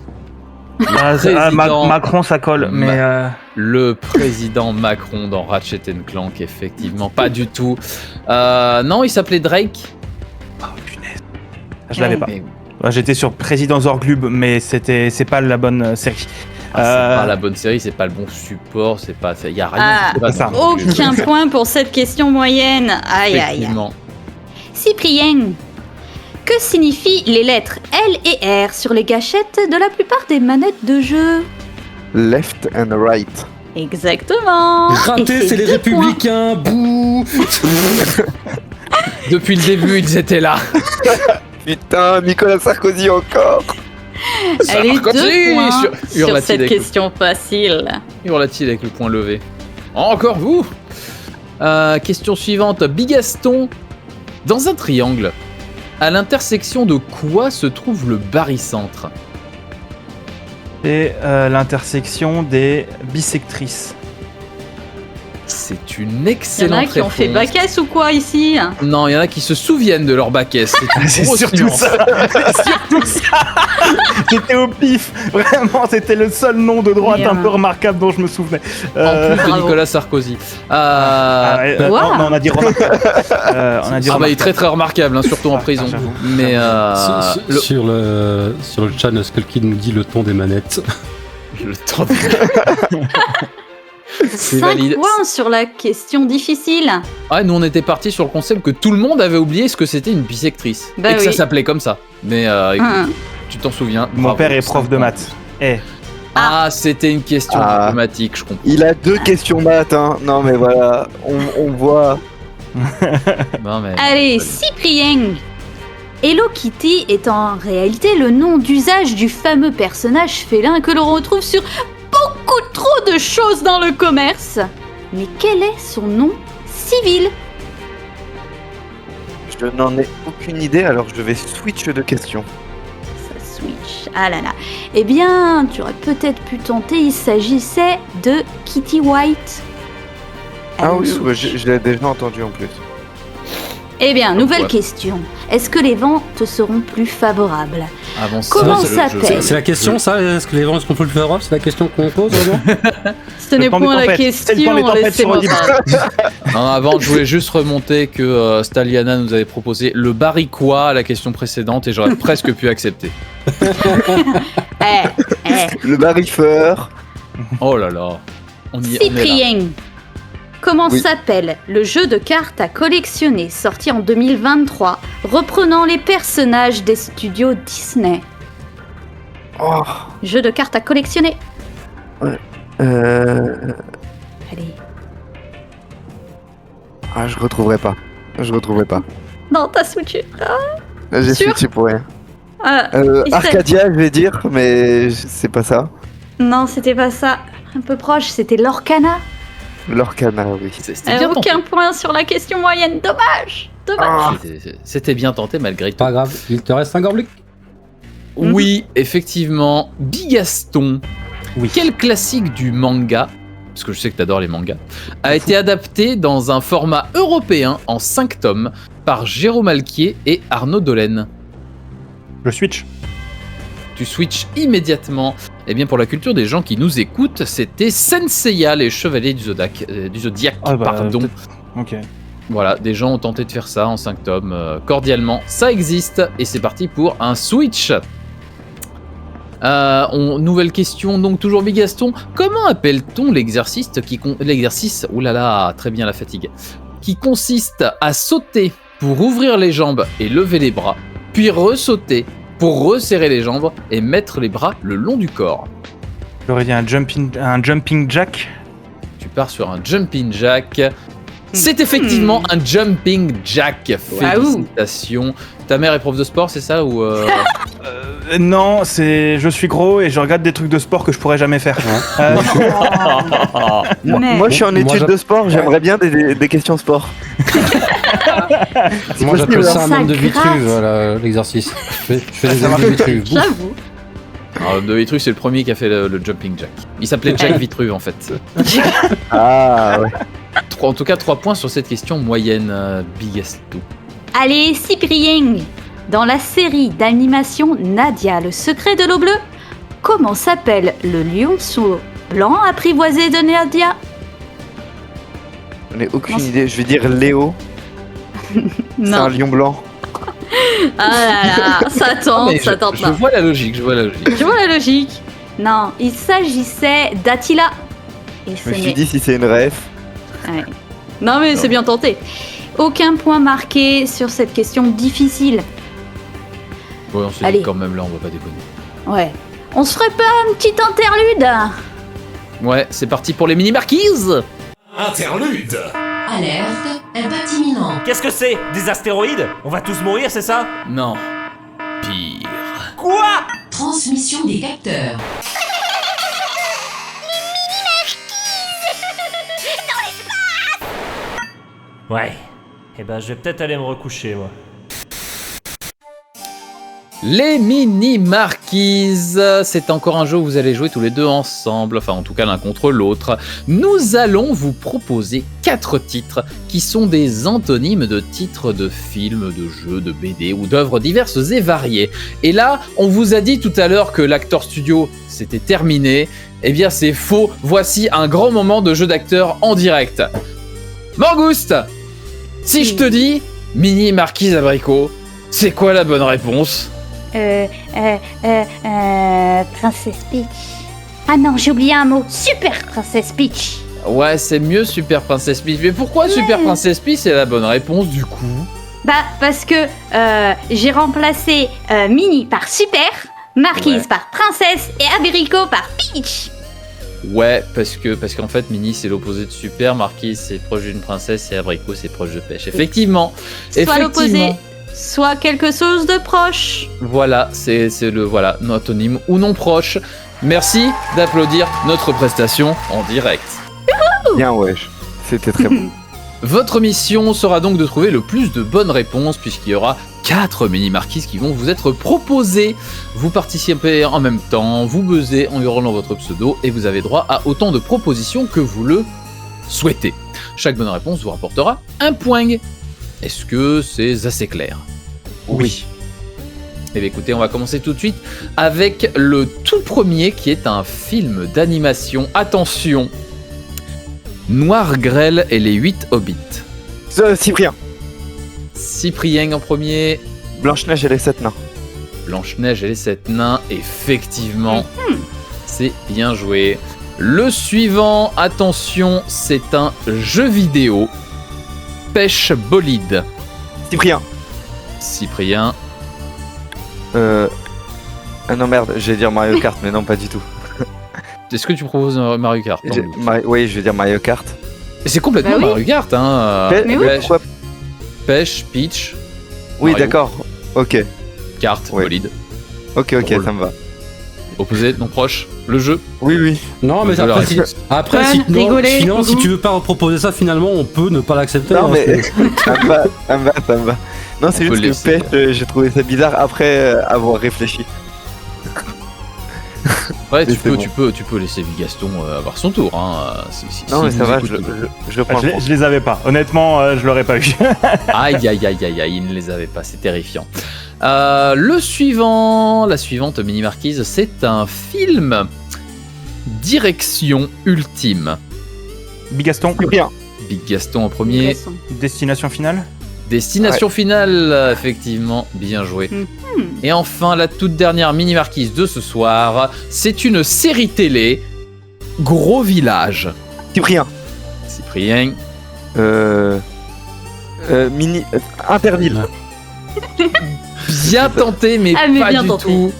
Macron, ça colle, mais... Le président Macron dans Ratchet & Clank, effectivement, pas du tout. Non, il s'appelait Drake. Oh, punaise. Je l'avais pas. J'étais sur Président Zorglub, mais c'est pas la bonne série. C'est pas la bonne série, c'est pas le bon support, c'est pas... Y a rien, c'est pas ça. Aucun point pour cette question moyenne. Aïe. Cyprien, Que signifient les lettres L et R sur les gâchettes de la plupart des manettes de jeu? Left and right. Exactement. Raté, Et c'est les 2 points. républicains, bouh. Depuis le début, ils étaient là. Putain, Nicolas Sarkozy encore. Allez, 2 points sur hurla-t-il cette avec le- question facile. Hurla-t-il avec le poing levé. Encore vous. Question suivante. Bigaston. Dans un triangle, à l'intersection de quoi se trouve le barycentre? Et l'intersection des bisectrices. C'est une Il y en excellente a qui ont fait réponse. bac S ou quoi ici? Non, il y en a qui se souviennent de leur bac S. C'est une C'est grosse surtout nuance. ça. C'est surtout ça. C'était au pif. Vraiment, c'était le seul nom de droite un peu remarquable dont je me souvenais. En plus de Nicolas Sarkozy. Non, on a dit remarquable. On a dit Ah bah, il est très remarquable. très remarquable, hein, surtout en prison. Mais Sur le chat, Skull Kid nous dit le ton des manettes. Le temps des... C'est 5 valide. points sur la question difficile. Ouais, nous on était parti sur le concept que tout le monde avait oublié ce que c'était une bisectrice. Bah et que oui. ça s'appelait comme ça. Mais écoute, Hum. tu t'en souviens. Mon bravo, père est 5 prof de points. maths. Eh. Ah, c'était une question Ah. mathématique, je comprends. Il a 2 questions maths, hein. Non mais voilà, on voit. Non, mais... Allez, Cyprien. Hello Kitty est en réalité le nom d'usage du fameux personnage félin que l'on retrouve sur beaucoup trop de choses dans le commerce. Mais quel est son nom civil? Je n'en ai aucune idée, alors je vais switch de questions. Ça switch. Ah là là. Eh bien, tu aurais peut-être pu tenter, il s'agissait de Kitty White. Ah oui, ouais, je l'ai déjà entendu en plus. Eh bien, nouvelle Ouais. question. Est-ce que les vents te seront plus favorables? Avant ça, Comment c'est le- s'appelle C'est la question, ça? Est-ce que les vents sont plus favorables? C'est la question qu'on pose, vraiment? Ce n'est point la question, laissez-moi parler. Non, avant, je voulais juste remonter que Staliana nous avait proposé le bariquois à la question précédente et j'aurais presque pu accepter. Le barifeur. Oh là là. On y on est là. Cyprien. Comment Oui. s'appelle le jeu de cartes à collectionner sorti en 2023, reprenant les personnages des studios Disney? Oh. Jeu de cartes à collectionner. Ouais. Allez. Ah, je retrouverai pas. Je retrouverai pas. Non, t'as switché. J'ai Sûr switché pour rien. Ah, il s'est- Arcadia, je vais dire, mais c'est pas ça. Non, c'était pas ça. Un peu proche, c'était l'Orcana. L'Orcana, oui. C'était bien tenté. Aucun point sur la question moyenne. Dommage. Dommage. C'était bien tenté malgré tout. Pas grave, il te reste un gorblick. Oui, effectivement, Bigaston. Quel classique du manga, parce que je sais que t'adores les mangas, a été adapté dans un format européen en 5 tomes par Jérôme Alquier et Arnaud Dolène? Je switch. Tu switches immédiatement. Eh bien, pour la culture des gens qui nous écoutent, c'était Senseiya, les Chevaliers du Zodiac. Pardon. Ok. Voilà, des gens ont tenté de faire ça en 5 tomes, cordialement. Ça existe, et c'est parti pour un switch. Nouvelle question, donc toujours Bigaston. Comment appelle-t-on l'exercice oulala, très bien la fatigue, qui consiste à sauter pour ouvrir les jambes et lever les bras, puis ressauter pour resserrer les jambes et mettre les bras le long du corps? J'aurais dit un jumping jack. Tu pars sur un jumping jack. C'est effectivement un jumping jack. Félicitations. Ta mère est prof de sport, c'est ça ou Non, je suis gros et je regarde des trucs de sport que je pourrais jamais faire. Moi, je suis en études de sport, j'aimerais bien des questions sport. Moi, j'appelle ça un Ça homme de gratte. Vitruve, voilà, l'exercice. Je fais des hommes de Vitruve. Bouf. J'avoue. Alors, de Vitruve, c'est le premier qui a fait le jumping jack. Il s'appelait Jack Vitruve en fait. Ah ouais. En tout cas, 3 points sur cette question moyenne, Bigaston. Allez, Cyprien. Dans la série d'animation Nadia, le secret de l'eau bleue, comment s'appelle le lionceau blanc apprivoisé de Nadia? J'en ai aucune idée, je vais dire Léo. C'est Non. un lion blanc. Ah là là, ça tente, ça tente. Je non. vois la logique, je vois la logique. Tu vois la logique? Non, il s'agissait d'Attila. Et Je me suis dit si c'est une ref. Ouais. Non mais c'est bien tenté. Aucun point marqué sur cette question difficile. Ouais, on s'est Allez. dit quand même là, on va pas déconner. Ouais. On se ferait pas un petit interlude? Ouais, c'est parti pour les mini-marquises. Interlude. Alerte, impact imminent. Qu'est-ce que c'est? Des astéroïdes? On va tous mourir, c'est ça? Non. Pire. Quoi? Transmission des capteurs. Ouais. Eh ben, je vais peut-être aller me recoucher, moi. Les mini-marquises, c'est encore un jeu où vous allez jouer tous les deux ensemble, enfin en tout cas l'un contre l'autre. Nous allons vous proposer 4 titres qui sont des antonymes de titres de films, de jeux, de BD ou d'œuvres diverses et variées. Et là, on vous a dit tout à l'heure que l'Acteur Studio c'était terminé. Eh bien c'est faux, voici un grand moment de jeu d'acteur en direct. Mangouste, si je te dis mini-marquise abricot, c'est quoi la bonne réponse ? Princesse Peach. Ah non, j'ai oublié un mot. Super Princesse Peach. Ouais, c'est mieux Super Princess Peach. Mais pourquoi Super Princess Peach c'est la bonne réponse du coup? Bah, parce que j'ai remplacé Mini par Super, Marquise par Princesse et Abricot par Peach. Ouais, parce qu'en fait, Mini c'est l'opposé de Super, Marquise c'est proche d'une princesse et Abricot c'est proche de pêche. Effectivement. Soit l'opposé, soit quelque chose de proche. Voilà, c'est le voilà, antonyme ou non proche. Merci d'applaudir notre prestation en direct. Bien wesh, c'était très bon. Votre mission sera donc de trouver le plus de bonnes réponses puisqu'il y aura 4 mini-marquises qui vont vous être proposées. Vous participez en même temps, vous buzzez en hurlant votre pseudo et vous avez droit à autant de propositions que vous le souhaitez. Chaque bonne réponse vous rapportera un point. Est-ce que c'est assez clair? Oui. Eh bien écoutez, on va commencer tout de suite avec le tout premier qui est un film d'animation. Attention, Noir Grêle et les 8 Hobbits. Cyprien. Cyprien en premier. Blanche-Neige et les 7 nains. Blanche-Neige et les 7 nains, effectivement. C'est bien joué. Le suivant, attention, c'est un jeu vidéo. Pêche bolide. Cyprien. Cyprien. Ah non merde, j'allais dire Mario Kart, mais non pas du tout. Est-ce que tu proposes Mario Kart? Oui, je vais dire Mario Kart. C'est complètement Mario Kart, hein. Pêche, Peach. Oui, Mario. d'accord. Ok. Carte, bolide. Ok, Drôle. ça me va. Opposé, non proche, le jeu. Oui. Non, mais après, sinon, si tu veux pas proposer ça, finalement, on peut ne pas l'accepter. Non, mais ça me va. Non, c'est juste que Pêche, j'ai trouvé ça bizarre après avoir réfléchi. Ouais, tu peux laisser Bigaston avoir son tour. Hein. Non, mais ça va, je prends. Je les avais pas. Honnêtement, je l'aurais pas eu. Aïe, il ne les avait pas, c'est terrifiant. La suivante mini-marquise, c'est un film. Direction ultime. Bigaston. Bigaston en premier. Destination finale. Destination finale, effectivement, bien joué. Et enfin, la toute dernière mini-marquise de ce soir, c'est une série télé, Gros Village. Cyprien. Interville. Bien tenté, mais pas bien du tenté. tout.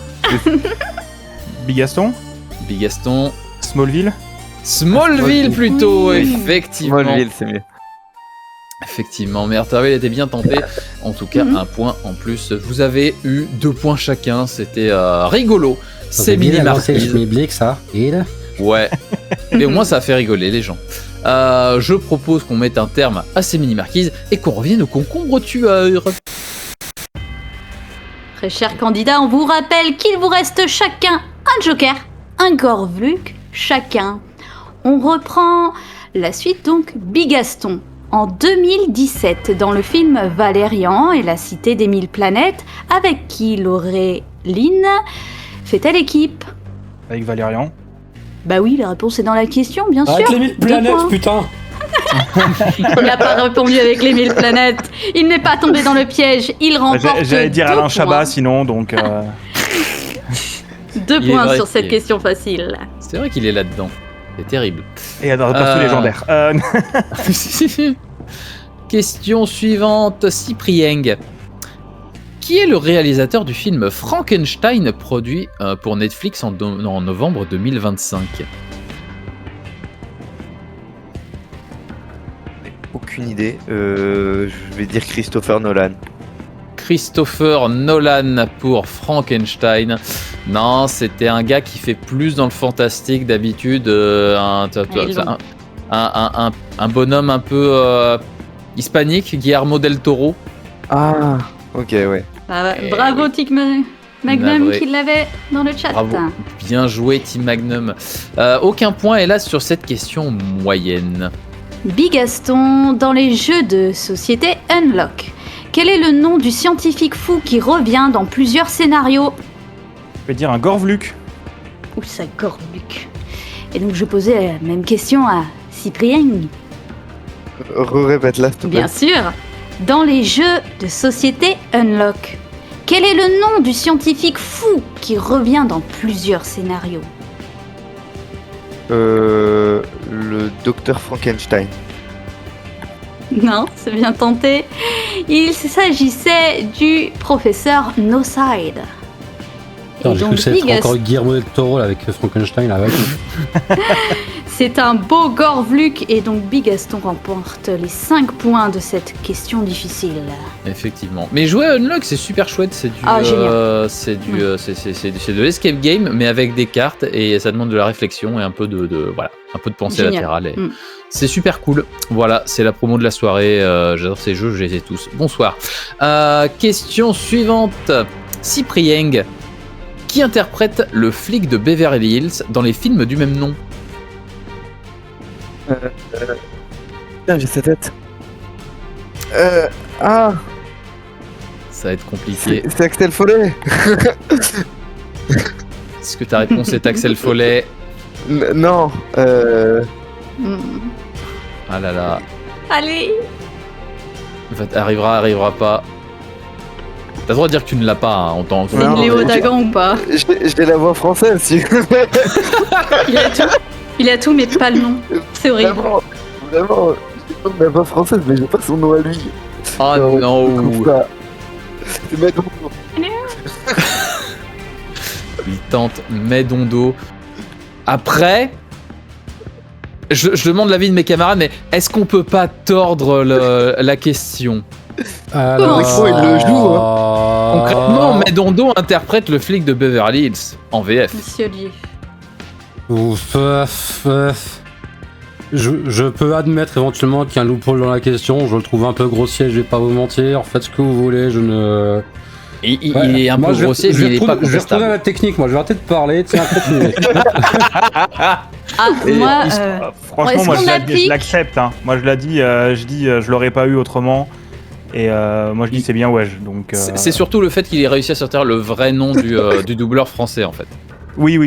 Bigaston. Smallville plutôt, effectivement. Smallville, c'est mieux. Effectivement, mais Interville était bien tenté. En tout cas, un point en plus. Vous avez eu 2 points chacun. C'était rigolo. C'est mini-marquise. ça. Ouais. Mais au moins, ça a fait rigoler les gens. Je propose qu'on mette un terme à ces mini-marquises et qu'on revienne au concombre tueur. Très chers candidats, on vous rappelle qu'il vous reste chacun un joker, un Gorvluk chacun. On reprend la suite donc. Bigaston. En 2017, dans le film Valérian et la cité des 1000 planètes, avec qui Laureline fait-elle équipe? Avec Valérian. Bah oui, la réponse est dans la question, bien sûr. Avec les 1000 planètes, putain. Il n'a pas répondu avec les 1000 planètes. Il n'est pas tombé dans le piège. Il remporte J'allais dire 2 Alain points. Chabat, sinon, donc... 2 points sur cette question facile. C'est vrai qu'il est là-dedans. C'est terrible. Et dans le perso légendaire. Question suivante, Cyprien. Qui est le réalisateur du film Frankenstein produit pour Netflix en novembre 2025 ? Aucune idée. Je vais dire Christopher Nolan. Christopher Nolan pour Frankenstein. Non, c'était un gars qui fait plus dans le fantastique d'habitude. Un bonhomme un peu hispanique, Guillermo del Toro. Ah, ok, ouais. Bravo, Tic Magnum Navré. qui l'avait dans le chat. Bravo, bien joué Team Magnum. Aucun point hélas sur cette question moyenne. Bigaston, dans les jeux de société Unlock, quel est le nom du scientifique fou qui revient dans plusieurs scénarios ? Je vais dire un Gorvluk. Où ça, Gorvluk ? Et donc je posais la même question à Cyprien. Répète-la, s'il te plaît. Bien sûr. Dans les jeux de société Unlock, quel est le nom du scientifique fou qui revient dans plusieurs scénarios ? Le docteur Frankenstein. Non, c'est bien tenté. Il s'agissait du professeur No Side. Putain, j'ai cru que c'était encore Guillermo del Toro là, avec Frankenstein là, avec. C'est un beau Gorvluk et donc Bigaston remporte les 5 points de cette question difficile. Effectivement. Mais jouer à Unlock, c'est super chouette. C'est du, c'est de l'escape game, mais avec des cartes et ça demande de la réflexion et un peu de pensée latérale. Et c'est super cool. Voilà, c'est la promo de la soirée. J'adore ces jeux, je les ai tous. Bonsoir. Question suivante. Cyprien, qui interprète le flic de Beverly Hills dans les films du même nom ? Putain, j'ai sa tête. Ça va être compliqué. C'est Axel Follet. Est-ce que ta réponse est Axel Follet ? Non. Ah là là. Allez. En fait, arrivera pas. T'as le droit de dire que tu ne l'as pas en tant que... C'est une Léo Dagan ou pas ? J'ai la voix française, si. Il a tout, mais pas le nom. C'est horrible. Vraiment, j'ai la voix française, mais j'ai pas son nom à lui. Ah non. C'est Madondo. Il tente Madondo. Après, je demande l'avis de mes camarades, mais est-ce qu'on peut pas tordre la question ? Alors, il le joue. Hein. Concrètement, Madondo interprète le flic de Beverly Hills en VF. Monsieur Lieu. Je peux admettre éventuellement qu'il y a un loophole dans la question. Je le trouve un peu grossier, je vais pas vous mentir. Faites ce que vous voulez, je ne. Il est un peu grossier, mais il est pas contestable. Je vais retourner à la technique, moi. Je vais arrêter de parler. Tiens, continuez. Franchement, moi je l'accepte. Hein. Moi je l'ai dit, je l'aurais pas eu autrement. Et moi je dis c'est bien Wedge. Donc. C'est surtout le fait qu'il ait réussi à sortir le vrai nom du doubleur français en fait. Oui.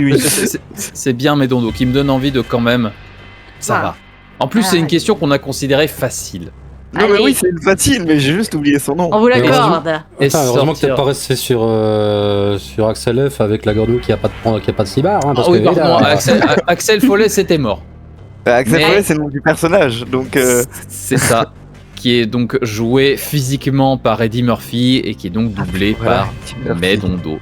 C'est bien Madondo qui me donne envie de quand même. Ça va. En plus, c'est une question qu'on a considérée facile. Non, mais oui, c'est facile, mais j'ai juste oublié son nom. On vous l'accorde. Heureusement que t'es pas resté sur Axel F avec la Gornou qui a pas de cibard. Hein, parce que, pardon, Axel Follet, c'était mort. Axel Follet, c'est le nom du personnage, donc. C'est ça. Qui est donc joué physiquement par Eddie Murphy et qui est donc doublé par Madondo.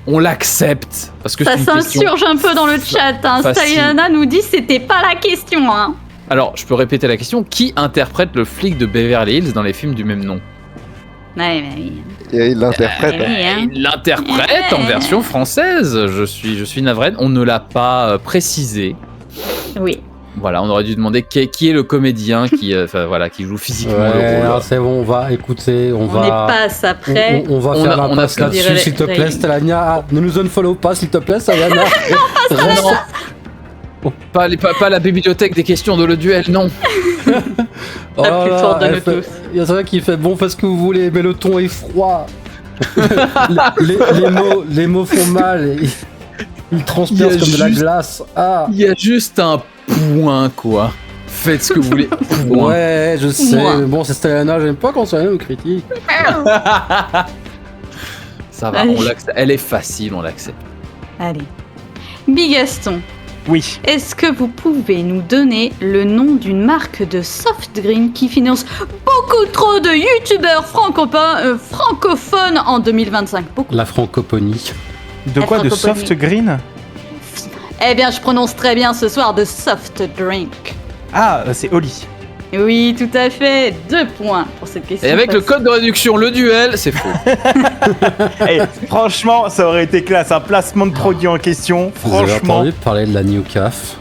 On l'accepte parce que ça s'insurge un peu dans le chat. Hein. Sayana nous dit c'était pas la question. Hein. Alors, je peux répéter la question. Qui interprète le flic de Beverly Hills dans les films du même nom ? Et il l'interprète. Il l'interprète en version française. Je suis navré. On ne l'a pas précisé. Oui. Voilà, on aurait dû demander qui est le comédien qui joue physiquement le rôle. C'est bon, on va écouter, on est passe après. On va faire l'impasse là-dessus, s'il te plaît, Stelania. Ne nous unfollow pas, s'il te plaît, Stelania. Pas la bibliothèque des questions de le duel, non. La plus forte de nous tous. Il y a ça qui fait bon, faites ce que vous voulez, mais le ton est froid. les mots font mal. Ils transpercent comme de la glace. Il y a juste un point, quoi. Faites ce que vous voulez. Ouais, je sais. Mais bon, c'est Stelana, j'aime pas quand Stelana nous critique. Ça va, on l'accepte. Elle est facile, on l'accepte. Allez. Bigaston. Oui. Est-ce que vous pouvez nous donner le nom d'une marque de soft drink qui finance beaucoup trop de youtubeurs francophones en 2025? La francophonie. De quoi? De soft green? Eh bien, je prononce très bien ce soir de soft drink. Ah, c'est Oli. Oui, tout à fait. 2 points pour cette question. Et avec le code de réduction, le duel, c'est faux. Hey, franchement, ça aurait été classe. Un placement de produit en question. Vous avez Franchement. entendu parler de la New Caf?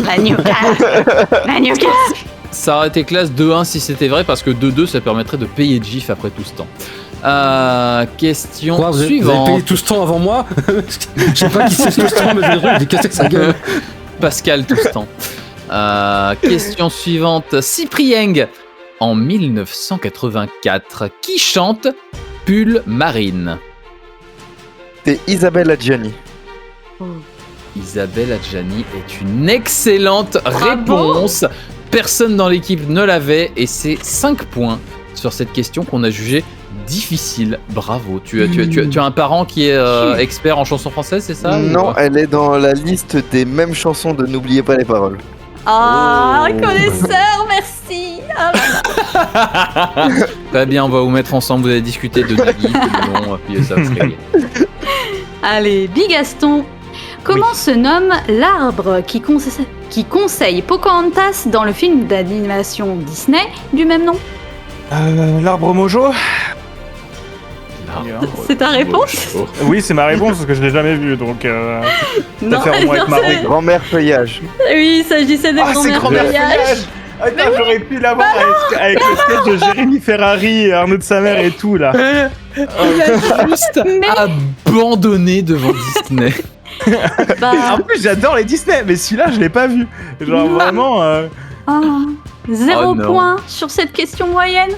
La New Caf. La New Caf. Ça aurait été classe 2-1 si c'était vrai, parce que 2-2, ça permettrait de payer GIF après tout ce temps. Question Quoi, vous suivante. avez payé tout ce temps avant moi? Je sais pas qui c'est tout ce temps, mais je vais casser sa gueule. Pascal tout ce temps. Question suivante. Cyprieng, en 1984, qui chante Pull Marine? C'est Isabelle Adjani. Isabelle Adjani est une excellente réponse. Personne dans l'équipe ne l'avait et c'est 5 points sur cette question qu'on a jugée difficile. Bravo. Tu as un parent qui est expert en chansons françaises, c'est ça? Non, elle est dans la liste des mêmes chansons de N'oubliez pas les paroles. Ah, un connaisseur, merci. Ah là là. Très bien, on va vous mettre ensemble, vous allez discuter de Nagui, de Melon, puis ça va se régler. Allez, Bigaston. Comment se nomme l'arbre qui conseille Pocahontas dans le film d'animation Disney du même nom? L'arbre Mojo. C'est ta réponse? Oui, c'est ma réponse parce que je l'ai jamais vu, donc. Non, ça fait au moins être marrant. Grand-mère feuillage. Oui, il s'agissait des c'est grand-mères feuillage. Attends, j'aurais pu l'avoir avec le sketch de Jérémy Ferrari, Arnaud de sa mère et tout là. Il a juste abandonné devant Disney. En plus, j'adore les Disney, mais celui-là, je l'ai pas vu. Genre vraiment. 0 non. point sur cette question moyenne.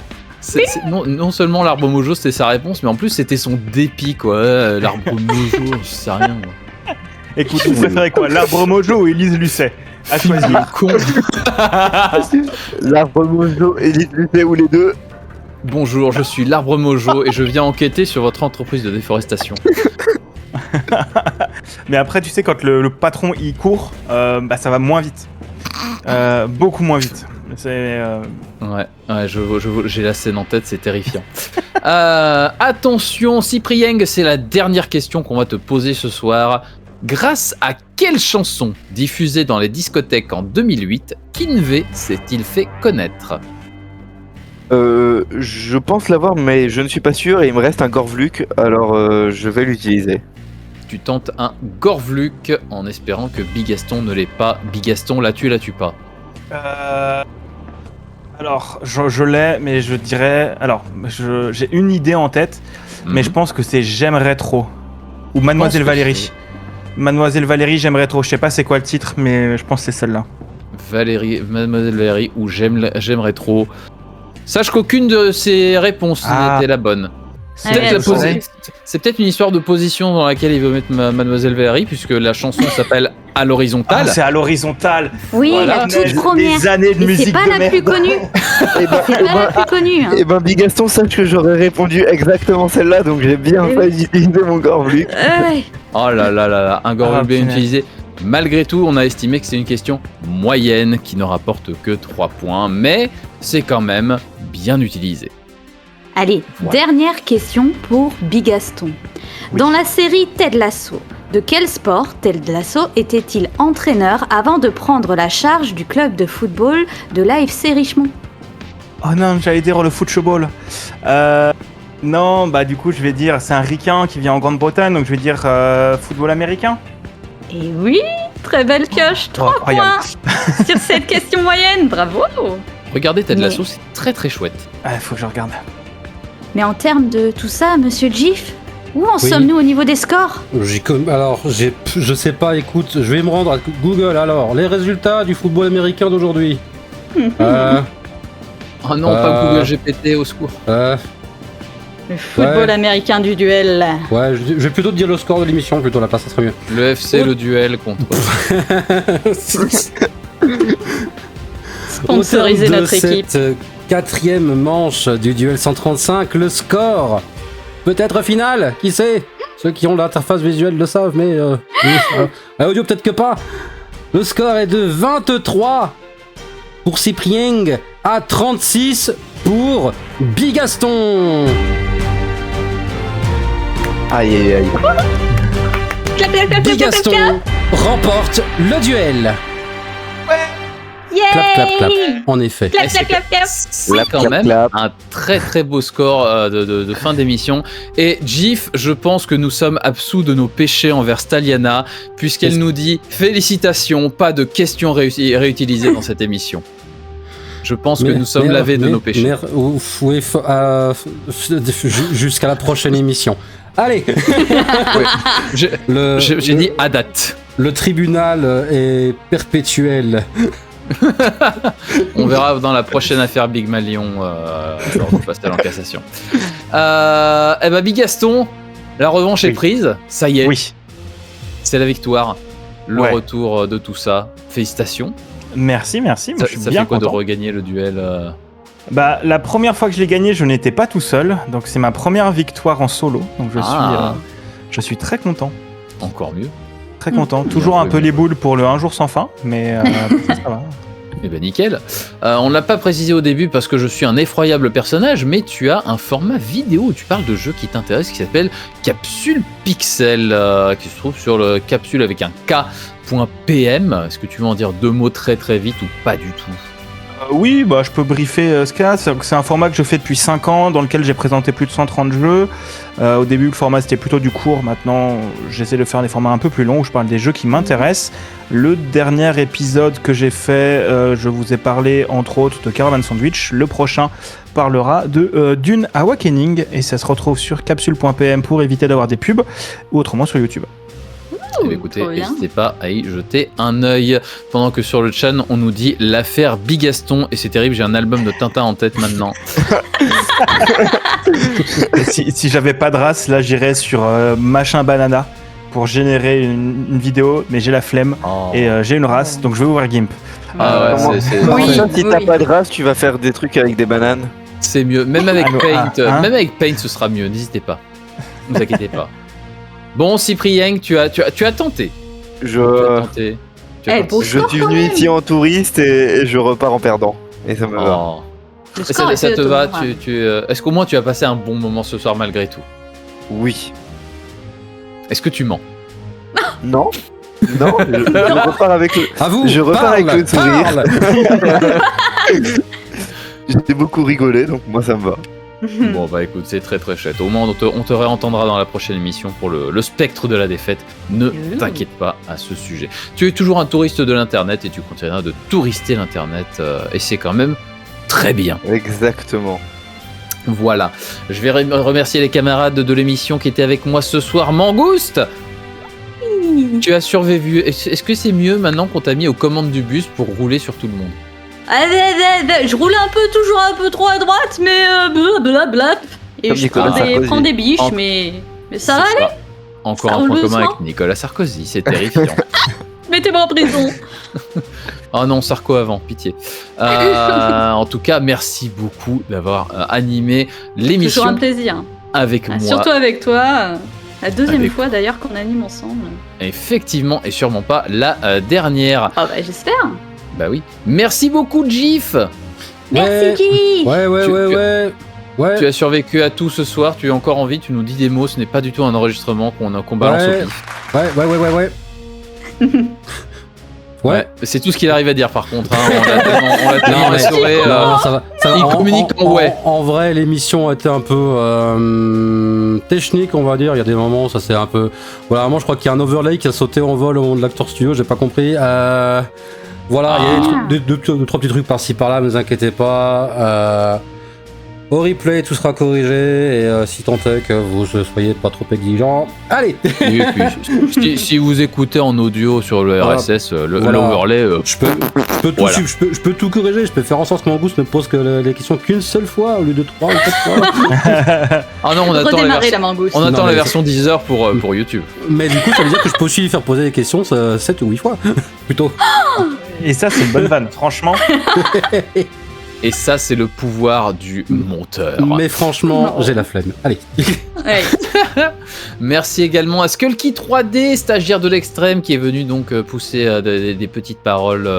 Non seulement l'arbre mojo c'était sa réponse, mais en plus c'était son dépit quoi. L'arbre mojo, je sais rien. Moi. Écoute, vous préférez quoi, l'arbre Mojo ou Élise Lucet? À choisir. L'arbre Mojo, Élise Lucet ou les deux? Bonjour, je suis l'arbre mojo et je viens enquêter sur votre entreprise de déforestation. Mais après, tu sais, quand le patron il court, ça va moins vite. Beaucoup moins vite. Ouais, j'ai la scène en tête, c'est terrifiant. Attention, Cyprieng, c'est la dernière question qu'on va te poser ce soir. Grâce à quelle chanson diffusée dans les discothèques en 2008, Kinvey s'est-il fait connaître? Je pense l'avoir, mais je ne suis pas sûr et il me reste un Gorvluk, alors je vais l'utiliser. Tu tentes un Gorvluk en espérant que Bigaston ne l'ait pas. Bigaston, l'as-tu pas? Alors, je l'ai, mais je dirais... Alors, j'ai une idée en tête, mais je pense que c'est J'aimerais trop. Ou Mademoiselle Valérie. Mademoiselle Valérie, J'aimerais trop. Je sais pas c'est quoi le titre, mais je pense que c'est celle-là. Mademoiselle Valérie ou J'aimerais trop. Sache qu'aucune de ces réponses n'était la bonne. C'est peut-être une histoire de position dans laquelle il veut mettre Mademoiselle Valérie, puisque la chanson s'appelle À l'horizontale. Ah, c'est À l'horizontale. Oui, voilà. La toute première. Des années de musique c'est pas de la merde. plus connue. C'est pas la plus connue. Et ben Bigaston, sache que j'aurais répondu exactement celle-là, donc j'ai bien failli utiliser mon Gorvluk. Oh là là là là, un Gorvluk bien utilisé. Malgré tout, on a estimé que c'est une question moyenne qui ne rapporte que 3 points, mais c'est quand même bien utilisé. Allez, dernière question pour Bigaston. Dans la série Ted Lasso, de quel sport Ted Lasso était-il entraîneur avant de prendre la charge du club de football de l'AFC Richmond? Oh non, j'allais dire le football. Non, bah du coup je vais dire, c'est un ricain qui vient en Grande-Bretagne, donc je vais dire football américain. Et oui, très belle pioche, 3 points sur cette question moyenne, bravo. Regardez Ted Lasso, c'est très très chouette. Faut que je regarde. Mais en termes de tout ça, monsieur Gif, où en sommes-nous au niveau des scores? Je sais pas, écoute, je vais me rendre à Google alors. Les résultats du football américain d'aujourd'hui. Oh non, pas Google GPT, au secours. Le football américain du duel. Ouais, je vais plutôt te dire le score de l'émission, plutôt là, ça serait mieux. Le FC, le duel contre... Sponsoriser notre équipe. Cette 4e manche du duel 135, le score peut-être final, qui sait? Ceux qui ont l'interface visuelle le savent, mais à audio peut-être que pas. Le score est de 23 pour Cyprien à 36 pour Bigaston. Aïe aïe aïe. Bigaston remporte le duel. Yay! Clap, clap, clap. En effet. Clap, clap, clap, clap. C'est quand même un très très beau score de fin d'émission. Et Gif, je pense que nous sommes absous de nos péchés envers Staliana, puisqu'elle nous dit félicitations, pas de questions réutilisées dans cette émission. Je pense que nous sommes lavés de nos péchés. Oui, jusqu'à la prochaine émission. Allez. J'ai dit à date. Le tribunal est perpétuel. On verra dans la prochaine affaire Big Malion lors du Pastel en cassation. Bigaston, la revanche est prise, ça y est. Oui. C'est la victoire, le retour de tout ça. Félicitations. Merci. Moi, je suis ça bien fait quoi content de regagner le duel La première fois que je l'ai gagné, je n'étais pas tout seul, donc c'est ma première victoire en solo, donc je suis très content. Encore mieux. Très content. Toujours un peu les boules pour le un jour sans fin, mais ça va. Eh ben nickel. On ne l'a pas précisé au début parce que je suis un effroyable personnage, mais tu as un format vidéo où tu parles de jeux qui t'intéressent qui s'appelle Capsule Pixel, qui se trouve sur le capsule avec un K.PM. Est-ce que tu veux en dire 2 mots très très vite ou pas du tout? Oui, je peux briefer ce cas. C'est un format que je fais depuis 5 ans, dans lequel j'ai présenté plus de 130 jeux. Au début, le format c'était plutôt du court. Maintenant, j'essaie de faire des formats un peu plus longs où je parle des jeux qui m'intéressent. Le dernier épisode que j'ai fait, je vous ai parlé entre autres de Caravan Sandwich. Le prochain parlera de Dune Awakening et ça se retrouve sur capsule.pm pour éviter d'avoir des pubs ou autrement sur YouTube. Écoutez, n'hésitez pas à y jeter un œil. Pendant que sur le chat, on nous dit l'affaire Bigaston. Et c'est terrible, j'ai un album de Tintin en tête maintenant. si j'avais pas de race, là j'irais sur Machin Banana pour générer une vidéo, mais j'ai la flemme et j'ai une race, donc je vais ouvrir GIMP. Si t'as pas de race, tu vas faire des trucs avec des bananes. C'est mieux, même avec Paint, même avec Paint ce sera mieux, n'hésitez pas. Ne vous inquiétez pas. Bon, Cyprien, tu as tenté. Je suis venu ici en touriste et je repars en perdant. Et ça me va. Ça te va Est-ce qu'au moins tu as passé un bon moment ce soir malgré tout? Oui. Est-ce que tu mens? Non. Non, je repars avec le. Avec le sourire. J'ai beaucoup rigolé, donc moi ça me va. Bon écoute, c'est très très chouette. Au moins on te réentendra dans la prochaine émission pour le spectre de la défaite. Ne t'inquiète pas à ce sujet. Tu es toujours un touriste de l'internet et tu continueras de tourister l'internet et c'est quand même très bien. Exactement. Voilà. Je vais remercier les camarades de l'émission qui étaient avec moi ce soir. Mangouste, tu as survécu. Est-ce que c'est mieux maintenant qu'on t'a mis aux commandes du bus pour rouler sur tout le monde? Je roulais toujours un peu trop à droite, mais blablabla. Et je prends des biches, mais ça va aller. Encore un point commun avec Nicolas Sarkozy, c'est terrifiant. Mettez-moi en prison. Oh non, Sarko avant, pitié. En tout cas, merci beaucoup d'avoir animé l'émission. Toujours un plaisir. Avec moi. Surtout avec toi. La deuxième fois d'ailleurs qu'on anime ensemble. Effectivement, et sûrement pas la dernière. J'espère. Bah oui. Merci beaucoup, Gif. Merci, Gif. Ouais. Tu as survécu à tout ce soir. Tu es encore en vie. Tu nous dis des mots. Ce n'est pas du tout un enregistrement qu'on balance au pif. Ouais. C'est tout ce qu'il arrive à dire par contre. On l'a tellement assuré. Ça va. Il communique en ouais. En vrai, l'émission a été un peu technique, on va dire. Il y a des moments, ça c'est un peu. Voilà, moi je crois qu'il y a un overlay qui a sauté en vol au moment de l'Actor Studio. J'ai pas compris. Voilà, il y a deux, trois petits trucs par-ci par-là, ne vous inquiétez pas. Au replay, tout sera corrigé, et si tant est que vous ne soyez pas trop exigeants, allez. Et puis, si vous écoutez en audio sur le RSS, l'overlay... Je peux tout corriger, je peux faire en sorte que Mangouste ne pose que les questions qu'une seule fois, au lieu de 3 ou 4 fois. Ah non, on attend la version 10 heures pour YouTube. Mais du coup, ça veut dire que je peux aussi lui faire poser des questions 7 ou 8 fois, plutôt. Et ça, c'est une bonne vanne, franchement. Et ça, c'est le pouvoir du monteur. Mais franchement, j'ai la flemme. Allez. Ouais. Merci également à Skulky 3D, stagiaire de l'extrême, qui est venu donc pousser des petites paroles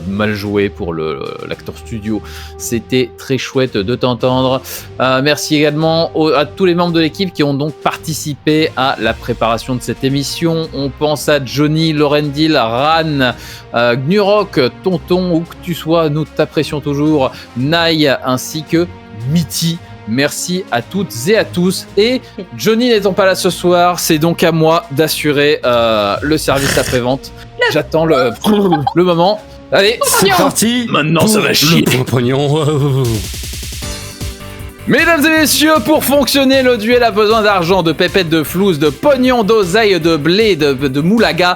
mal jouées pour l'acteur studio. C'était très chouette de t'entendre. Merci également à tous les membres de l'équipe qui ont donc participé à la préparation de cette émission. On pense à Johnny, Lorendil, Ran, Gnurok, Tonton, où que tu sois, nous t'apprécions toujours, Nai ainsi que Mitty. Merci à toutes et à tous. Et Johnny n'étant pas là ce soir, c'est donc à moi d'assurer le service après-vente. J'attends le moment. Allez, c'est parti. Maintenant, ça va chier. Mesdames et messieurs, pour fonctionner, le duel a besoin d'argent, de pépettes, de flouze, de pognon, d'oseille, de blé, de moulaga.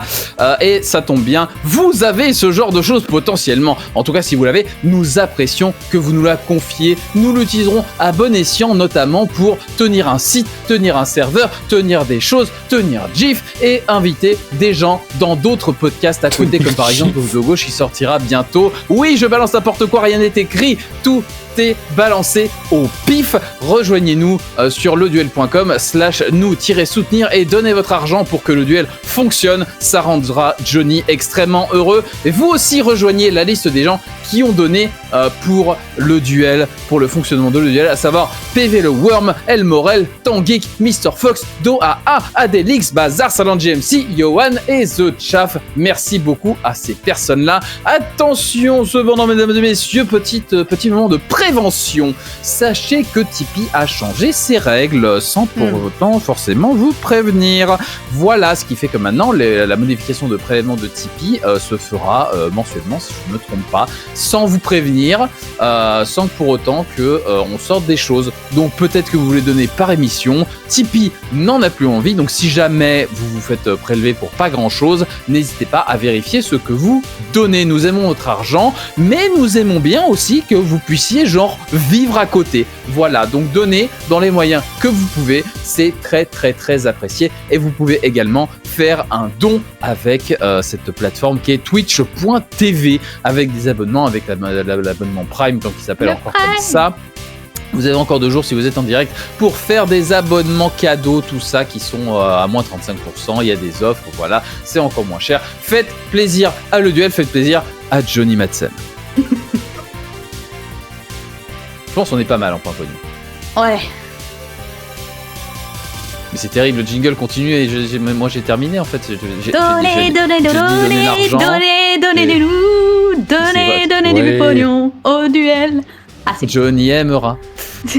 Et ça tombe bien, vous avez ce genre de choses potentiellement. En tout cas, si vous l'avez, nous apprécions que vous nous la confiez. Nous l'utiliserons à bon escient, notamment pour tenir un site, tenir un serveur, tenir des choses, tenir GIF et inviter des gens dans d'autres podcasts à côté, comme par exemple le gauche qui sortira bientôt. Oui, je balance n'importe quoi, rien n'est écrit, tout est balancé au pif. Rejoignez-nous sur leduel.com/nous-soutenir et donnez votre argent pour que le duel fonctionne. Ça rendra Johnny extrêmement heureux. Et vous aussi rejoignez la liste des gens qui ont donné pour le duel, pour le fonctionnement de le duel, à savoir PV le Worm, El Morel, Tangeek, Mr Fox, DoAA, Adelix, Bazar, Salant GMC, Yohan et The Chaff. Merci beaucoup à ces personnes-là. Attention cependant, mesdames et messieurs, petit moment de prévention. Sachez que Tipeee a changé ses règles sans pour autant forcément vous prévenir. Voilà, ce qui fait que maintenant la modification de prélèvement de Tipeee se fera mensuellement, si je ne me trompe pas, sans vous prévenir, sans pour autant que on sorte des choses. Donc peut-être que vous voulez donner par émission. Tipeee n'en a plus envie, donc si jamais vous vous faites prélever pour pas grand-chose, n'hésitez pas à vérifier ce que vous donnez. Nous aimons votre argent, mais nous aimons bien aussi que vous puissiez genre vivre à côté. Voilà, donc donnez dans les moyens que vous pouvez, c'est très très très apprécié. Et vous pouvez également faire un don avec cette plateforme qui est twitch.tv avec des abonnements, avec l'abonnement Prime, donc il s'appelle encore comme ça. Vous avez encore 2 jours si vous êtes en direct pour faire des abonnements cadeaux, tout ça qui sont à moins 35%. Il y a des offres, voilà, c'est encore moins cher. Faites plaisir à le duel, faites plaisir à Johnny Madsen. Je pense qu'on est pas mal en point pognon. Ouais. Mais c'est terrible, le jingle continue et moi j'ai terminé en fait. Donnez du pognon au duel. Ah, Johnny aimera.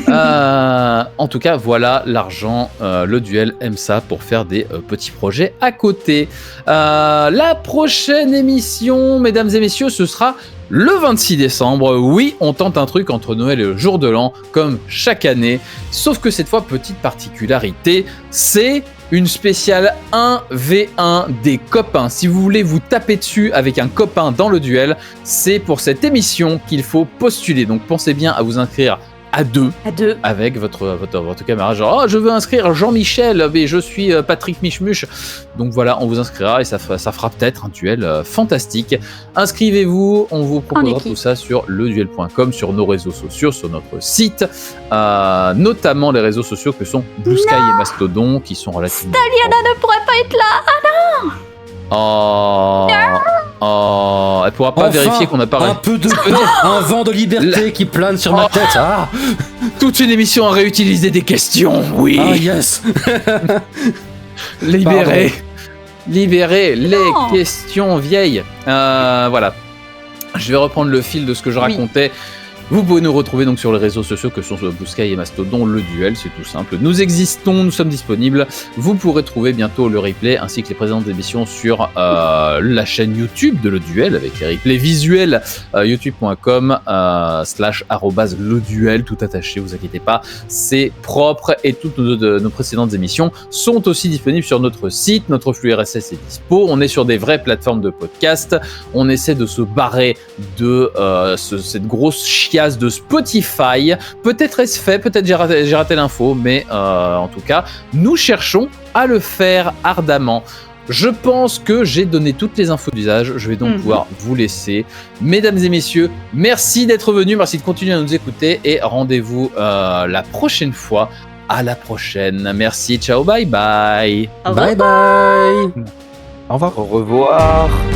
En tout cas, voilà l'argent. Le duel aime ça pour faire des petits projets à côté. La prochaine émission, mesdames et messieurs, ce sera le 26 décembre. Oui, on tente un truc entre Noël et le jour de l'an, comme chaque année. Sauf que cette fois, petite particularité, c'est une spéciale 1v1 des copains. Si vous voulez vous taper dessus avec un copain dans le duel, c'est pour cette émission qu'il faut postuler. Donc pensez bien à vous inscrire à deux avec votre camarade, genre je veux inscrire Jean-Michel mais je suis Patrick Michmuche, donc voilà, on vous inscrira et ça fera peut-être un duel fantastique. Inscrivez-vous, on vous proposera tout ça sur leduel.com, sur nos réseaux sociaux, sur notre site, notamment les réseaux sociaux que sont Blue Sky et Mastodon, qui sont relativement... Staliana ne pourrait pas être là. Ah non. Elle pourra pas vérifier qu'on a pas... Un vent de liberté qui plane sur ma tête. Toute une émission à réutiliser des questions, oui. Ah yes. Libérer les questions vieilles. Voilà. Je vais reprendre le fil de ce que je racontais. Vous pouvez nous retrouver donc sur les réseaux sociaux que sont Blue Sky et Mastodon, le duel, c'est tout simple. Nous existons, nous sommes disponibles. Vous pourrez trouver bientôt le replay ainsi que les précédentes émissions sur la chaîne YouTube de le duel avec les replays visuels, youtube.com/le duel, tout attaché, vous inquiétez pas, c'est propre. Et toutes nos précédentes émissions sont aussi disponibles sur notre site, notre flux RSS est dispo. On est sur des vraies plateformes de podcast. On essaie de se barrer de cette grosse chiasse de Spotify. Peut-être est-ce fait, peut-être j'ai raté l'info, mais en tout cas, nous cherchons à le faire ardemment. Je pense que j'ai donné toutes les infos d'usage. Je vais donc pouvoir vous laisser. Mesdames et messieurs, merci d'être venus, merci de continuer à nous écouter et rendez-vous la prochaine fois à la prochaine. Merci, ciao, bye bye. Au revoir. Bye bye. Au revoir. Au revoir.